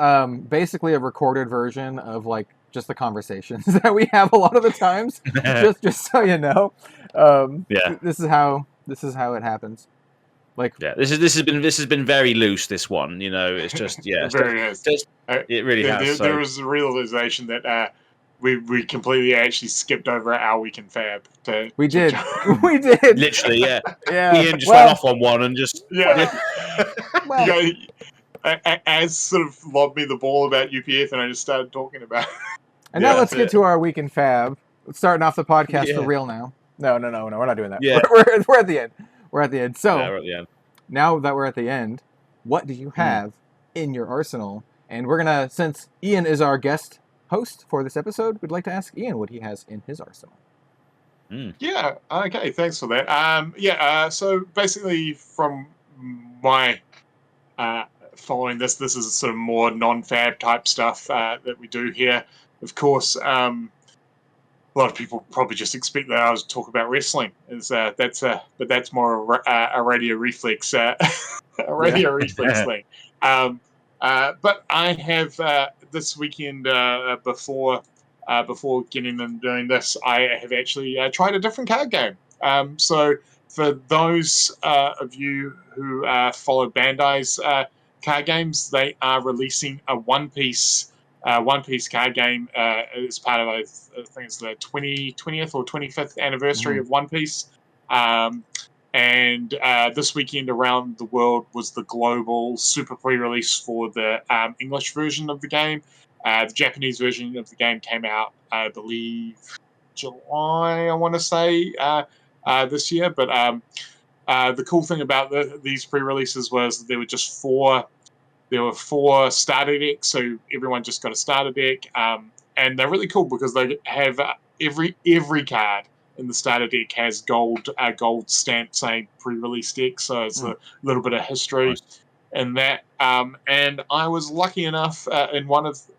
basically a recorded version of like just the conversations that we have a lot of the times. just so you know. This is how it happens. Like, this has been very loose. This one, it's just it really has. There was a realization that we completely actually skipped over our week in Fab. We did. Literally, yeah. Ian just went off on one and just As sort of lobbed me the ball about UPF, and I just started talking about it. And now let's get to our week in Fab. Starting off the podcast for real now. No, we're not doing that. Yeah. We're at the end. We're at the end. So, we're at the end. Now that we're at the end, what do you have in your arsenal? And we're going to, since Ian is our guest host for this episode, we'd like to ask Ian what he has in his arsenal. Yeah, okay, thanks for that. So basically from my following this is sort of more non-fab type stuff that we do here. Of course, a lot of people probably just expect that I was talk about wrestling. But that's more a radio reflex, reflex thing. But I have this weekend before getting and doing this, I have actually tried a different card game. So for those of you who follow Bandai's card games, they are releasing a One Piece card game as part of, I think it's the 20th or 25th anniversary of One Piece. And this weekend around the world was the global super pre-release for the English version of the game. The Japanese version of the game came out, I believe, July, I want to say, this year. But the cool thing about these pre-releases was there were just four starter decks, so everyone just got a starter deck. And they're really cool because they have every card in the starter deck has gold stamp saying pre-release deck, so it's a little bit of history in that. And I was lucky enough in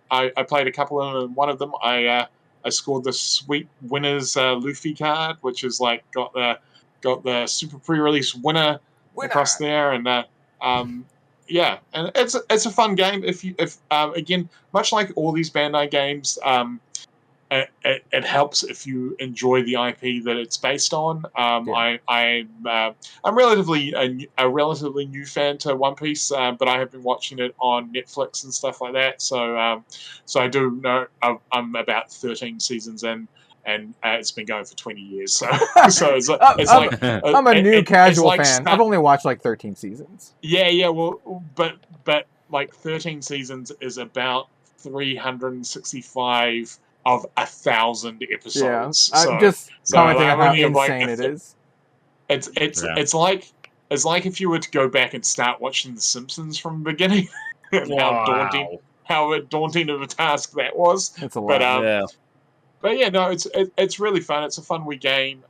I played a couple of them, and one of them I scored the sweet winners Luffy card, which is like got the super pre-release winner across there, and and it's a fun game. If again, much like all these Bandai games, it helps if you enjoy the IP that it's based on. I'm relatively a relatively new fan to One Piece, but I have been watching it on Netflix and stuff like that. So so I do know I'm about 13 seasons in. And it's been going for 20 years, so I'm a new casual fan. I've only watched like 13 seasons. Yeah. Well, but like 13 seasons is about 365 of 1,000 episodes. Yeah, I'm just commenting on how insane it is. It's like if you were to go back and start watching The Simpsons from the beginning, and how daunting of a task that was. It's a lot. But yeah, no, it's really fun. It's a fun wee game.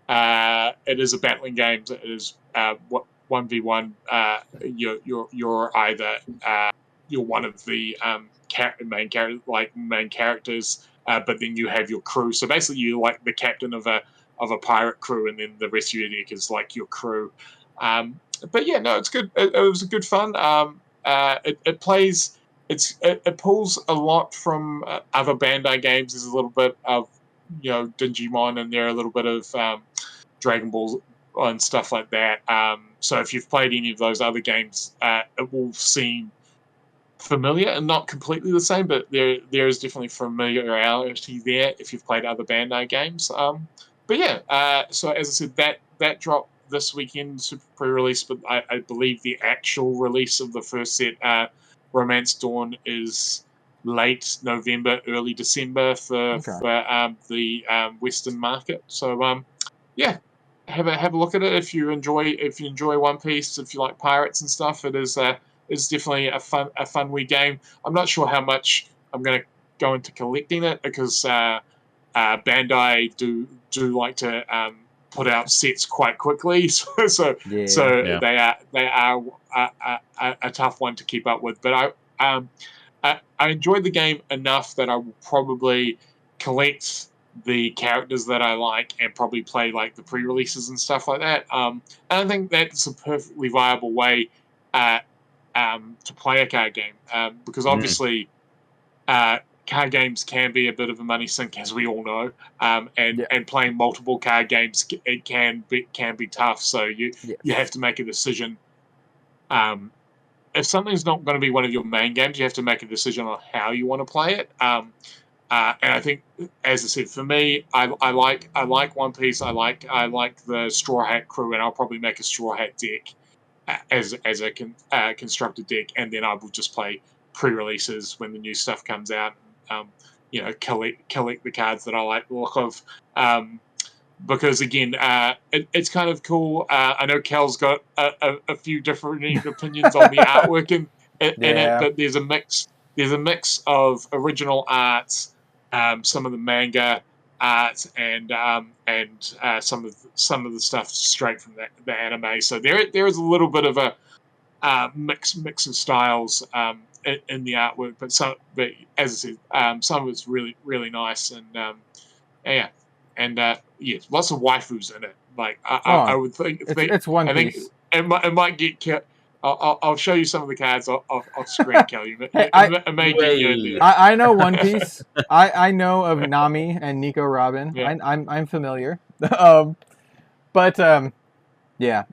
It is a battling game. It is 1v1. You're either you're one of the main characters, but then you have your crew. So basically, you're like the captain of a pirate crew, and then the rest of your deck is like your crew. But yeah, no, it's good. It was a good fun. It plays. It pulls a lot from other Bandai games. There's a little bit of Digimon, and there a little bit of Dragon Ball and stuff like that. So if you've played any of those other games, it will seem familiar and not completely the same, but there is definitely familiarity there if you've played other Bandai games. But yeah, so as I said, that dropped this weekend, super pre-release, but I believe the actual release of the first set, Romance Dawn, is late November, early December for the Western market. So yeah, have a look at it if you enjoy One Piece, if you like pirates and stuff. It's definitely a fun wee game. I'm not sure how much I'm going to go into collecting it, because Bandai do like to put out sets quite quickly, so they are a tough one to keep up with. But I enjoyed the game enough that I will probably collect the characters that I like and probably play like the pre-releases and stuff like that. And I think that's a perfectly viable way to play a card game, because obviously card games can be a bit of a money sink, as we all know, and playing multiple card games, it can be tough. So you have to make a decision. If something's not going to be one of your main games, you have to make a decision on how you want to play it. And I think, as I said, for me, I like One Piece. I like the Straw Hat crew, and I'll probably make a Straw Hat deck as a constructed deck, and then I will just play pre-releases when the new stuff comes out. Collect the cards that I like the look of, because again, it's kind of cool. I know Kel's got a few different opinions on the artwork in it, but there's a mix. There's a mix of original arts, some of the manga art, and some of the stuff straight from the anime. So there is a little bit of a mix of styles in the artwork, but as I said, some of it's really, really nice, and lots of waifus in it. Like I would think it's One Piece. It might get. I'll show you some of the cards off screen, Kelly. I know One Piece. I know of Nami and Nico Robin. Yeah. I'm familiar. But I don't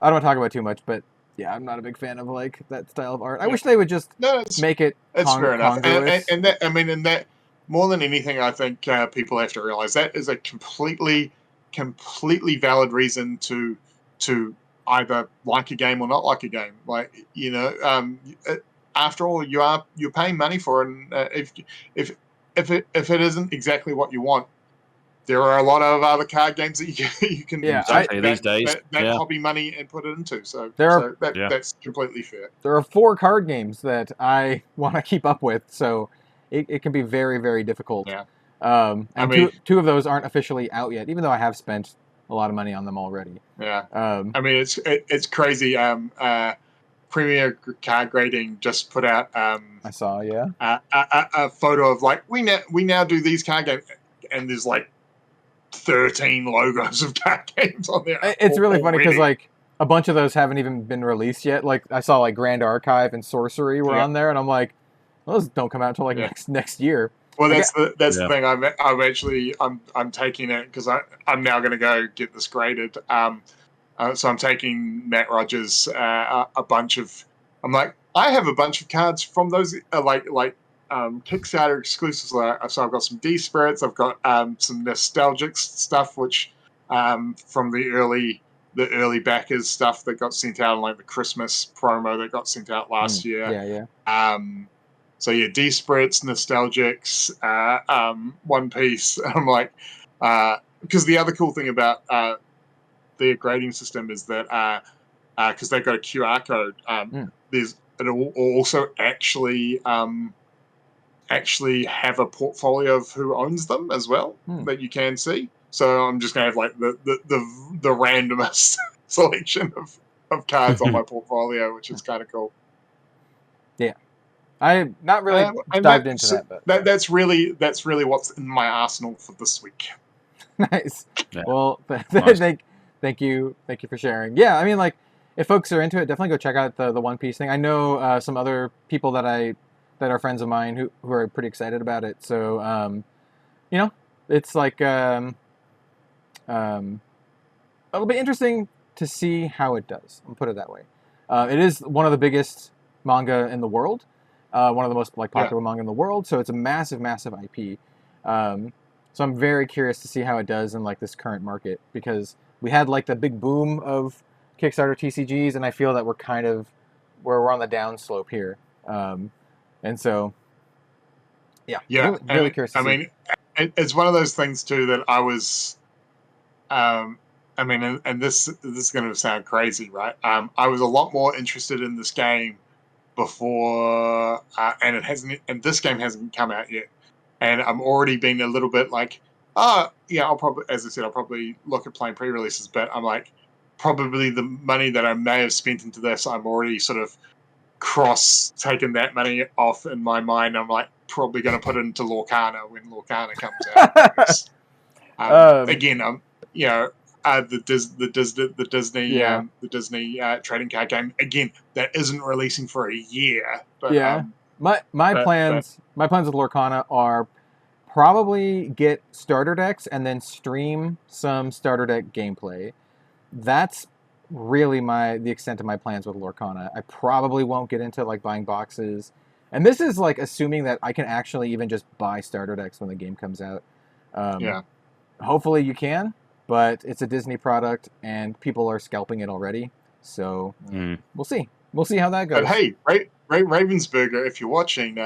want to talk about it too much. But yeah, I'm not a big fan of like that style of art. I wish they would just make it. It's fair enough. And that more than anything, I think people have to realize that is a completely valid reason to either like a game or not like a game. Like, after all, you're paying money for it, and if it isn't exactly what you want, there are a lot of other card games that you can these days that hobby money and put it into. So that's completely fair. There are 4 card games that I want to keep up with, so it can be very, very difficult. Yeah. And two of those aren't officially out yet, even though I have spent a lot of money on them already. Yeah. It's crazy. Premier Card Grading just put out. I saw, a photo of like we now do these card games, and there's like 13 logos of card games on there. It's really funny because like a bunch of those haven't even been released yet. Like I saw like Grand Archive and Sorcery were on there, and I'm like, well, those don't come out until like next year. Well, that's the thing. I'm taking it because I'm now going to go get this graded. So I'm taking Matt Rogers a bunch of. I'm like, I have a bunch of cards from those Kickstarter exclusives. So I've got some D Spirits. I've got some nostalgic stuff, which from the early backers stuff that got sent out, like the Christmas promo that got sent out last year. So yeah, D Spirits, nostalgics, One Piece. I'm like, because the other cool thing about their grading system is that because they've got a QR code, it'll also actually have a portfolio of who owns them as well that you can see. So I'm just gonna have like the randomest selection of cards on my portfolio, which is kind of cool. Yeah, I not really dived into that, but that's really what's in my arsenal for this week. Nice. Yeah. Well, Nice. thank you for sharing. Yeah, I mean, like, if folks are into it, definitely go check out the One Piece thing. I know some other people that are friends of mine who are pretty excited about it. So, it's like it'll be interesting to see how it does. I'll put it that way. It is one of the biggest manga in the world, one of the most popular manga in the world. So it's a massive IP. So I'm very curious to see how it does in this current market, because we had the big boom of Kickstarter TCGs, and I feel that we're on the downslope here. And so, really curious to see. I mean, it's one of those things too that I was, and this is going to sound crazy, right? I was a lot more interested in this game before, and this game hasn't come out yet, and I'm already being a little bit like, I'll probably look at playing pre-releases, but I'm like, probably the money that I may have spent into this, I'm already sort of taking that money off in my mind. I'm like probably going to put it into Lorcana when Lorcana comes out. Again, the Disney trading card game, again, that isn't releasing for a year. But, my plans with Lorcana are probably get starter decks and then stream some starter deck gameplay. That's really the extent of my plans with Lorcana. I probably won't get into buying boxes, and this is assuming that I can actually even just buy starter decks when the game comes out. Hopefully you can, but it's a Disney product and people are scalping it already, so we'll see how that goes. But hey, Ray Ravensburger, if you're watching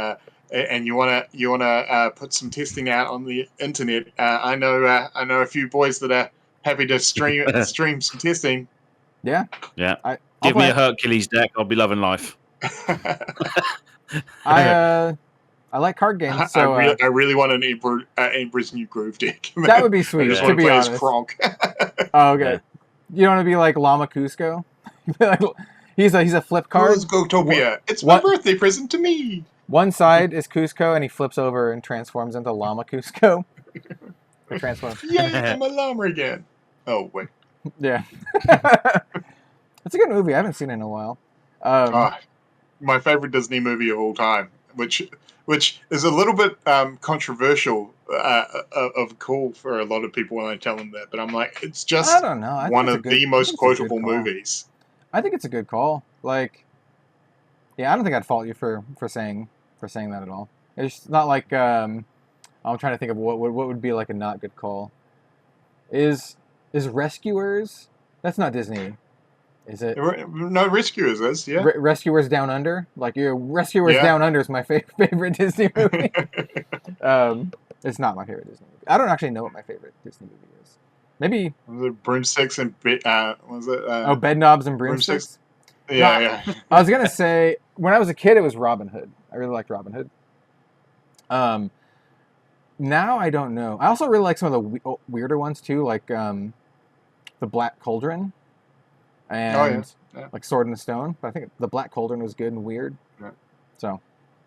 and you wanna put some testing out on the internet, I know a few boys that are happy to stream some testing. Yeah. Give me a Hercules deck. I'll be loving life. I like card games, so I really want an Emperor's New Groove deck. That would be sweet. I just want to play as Kronk. Oh, okay. You don't want to be like Llama Cusco? he's a flip card. Cuscotopia. It's my birthday present to me. One side is Cusco, and he flips over and transforms into Llama Cusco. Yeah, I'm a llama again. Oh wait. Yeah. It's a good movie. I haven't seen it in a while. My favorite Disney movie of all time, which is a little bit controversial cool for a lot of people when I tell them that, but I'm like, it's just I don't know. one of the most quotable movies. I think it's a good call. I don't think I'd fault you for saying that at all. It's not like I'm trying to think of what would be a not good call. Is Rescuers? That's not Disney, is it? No, Rescuers is, yeah. Rescuers Down Under? Rescuers Down Under is my favorite Disney movie. It's not my favorite Disney movie. I don't actually know what my favorite Disney movie is. Maybe... Was it Broomsticks and... was it... Bedknobs and Broomsticks? Yeah. I was going to say, when I was a kid, it was Robin Hood. I really liked Robin Hood. Now I don't know. I also really like some of the weirder ones too, like the Black Cauldron and Sword in the Stone. But I think the Black Cauldron was good and weird. Yeah. So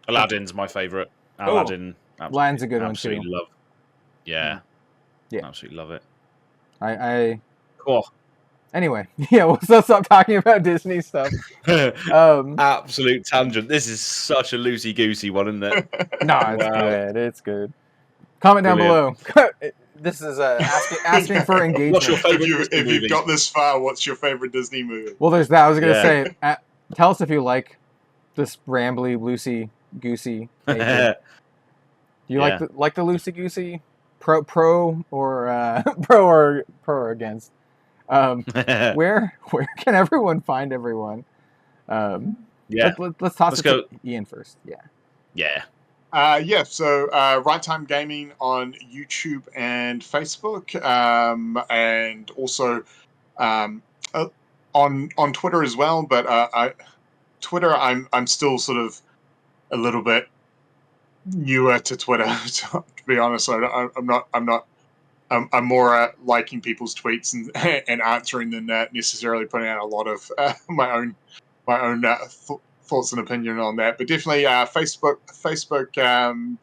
Aladdin's my favorite. Aladdin's a good one too. Absolutely love. Yeah. Absolutely love it. I Anyway, yeah, we'll stop talking about Disney stuff. Absolute tangent. This is such a loosey-goosey one, isn't it? No, it's good. It's good. Comment down below. This is asking for engagement. What's your favorite Disney if movie? you've got this far, what's your favorite Disney movie? Well, there's that. I was going to say, tell us if you like this rambly, loosey-goosey. Do you like the loosey-goosey? Pro or against? Where can everyone find everyone? Let's toss it to Iain first. So Right Time Gaming on YouTube and Facebook, and also on Twitter as well. But Twitter, I'm still sort of a little bit newer to Twitter, to be honest. So I'm more liking people's tweets and answering than necessarily putting out a lot of my own thoughts and opinion on that. But definitely Facebook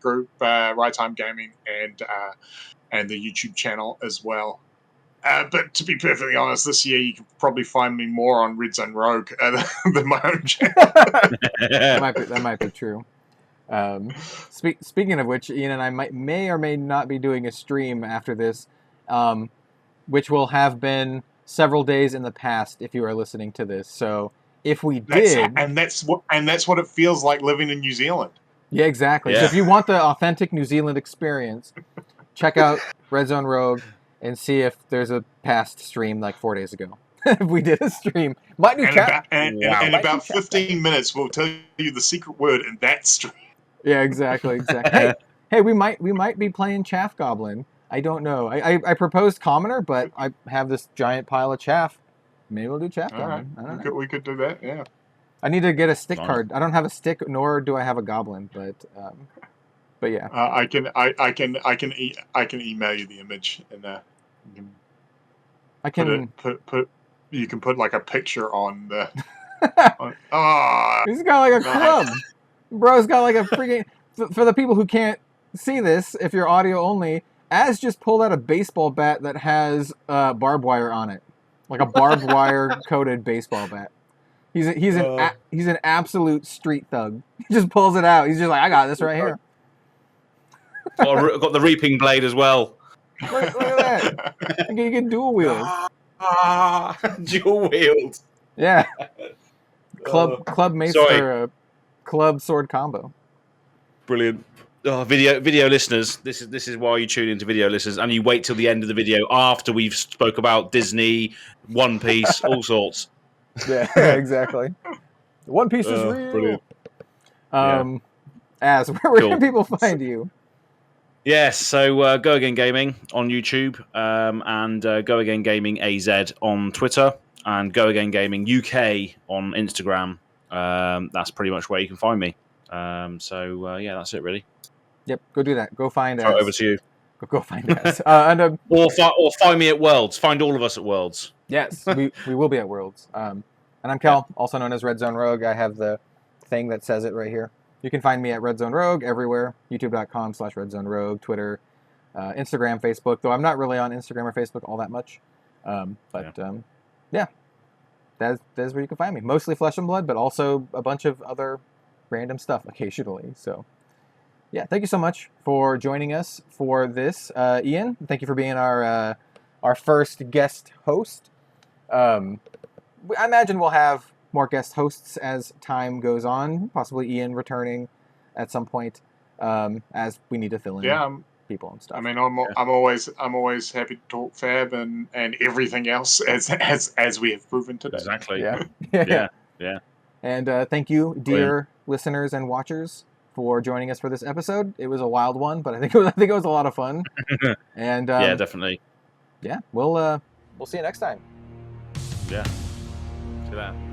group Right Time Gaming and the YouTube channel as well. But to be perfectly honest, this year you can probably find me more on Red Zone Rogue than my own channel. that might be true. Speaking of which, Iain and I may or may not be doing a stream after this, which will have been several days in the past if you are listening to this. So if we did, that's what it feels like living in New Zealand. Yeah, exactly. Yeah. So if you want the authentic New Zealand experience, check out Red Zone Rogue and see if there's a past stream like 4 days ago. If we did a stream, might do in about 15 minutes, we'll tell you the secret word in that stream. Yeah, exactly. Hey, we might be playing Chaff Goblin. I don't know. I proposed Commoner, but I have this giant pile of chaff. Maybe we'll do Chaff Goblin. Right. I don't know. We could do that. Yeah. I need to get a stick card. I don't have a stick, nor do I have a goblin. But yeah. I can email you the image and you can put like a picture on the. He's got like a club. Bro's got like a freaking. For the people who can't see this, if you're audio only, Az just pulled out a baseball bat that has barbed wire on it, like a barbed wire coated baseball bat. He's an absolute street thug. He just pulls it out. He's just like, I got this right here. Got the reaping blade as well. Look at that. You can dual wield. Dual wield. Yeah. Club maester, club sword combo. Brilliant. Oh, video listeners, this is why you tune into video listeners, and you wait till the end of the video after we've spoke about Disney, One Piece, all sorts. Yeah, exactly. One Piece is real. Brilliant. Az, where can people find you? Yes, so Go Again Gaming on YouTube, and Go Again Gaming AZ on Twitter, and Go Again Gaming UK on Instagram. That's pretty much where you can find me. That's it really. Yep, go do that. Go find Az. Over to you. Go find Az. Or find me at Worlds. Find all of us at Worlds. Yes, we will be at Worlds. And I'm Kel, also known as Red Zone Rogue. I have the thing that says it right here. You can find me at Red Zone Rogue everywhere. YouTube.com/Red Zone Rogue, Twitter, Instagram, Facebook. Though I'm not really on Instagram or Facebook all that much. That's where you can find me. Mostly Flesh and Blood, but also a bunch of other random stuff occasionally. So, yeah, thank you so much for joining us for this, Iain. Thank you for being our first guest host. I imagine we'll have more guest hosts as time goes on. Possibly Iain returning at some point, as we need to fill in people and stuff. I mean, I'm always happy to talk FAB and everything else as we have proven today. Exactly. Yeah. And thank you, dear listeners and watchers, for joining us for this episode. It was a wild one, but I think it was a lot of fun. And yeah, definitely. Yeah, we'll see you next time. Yeah. See you later.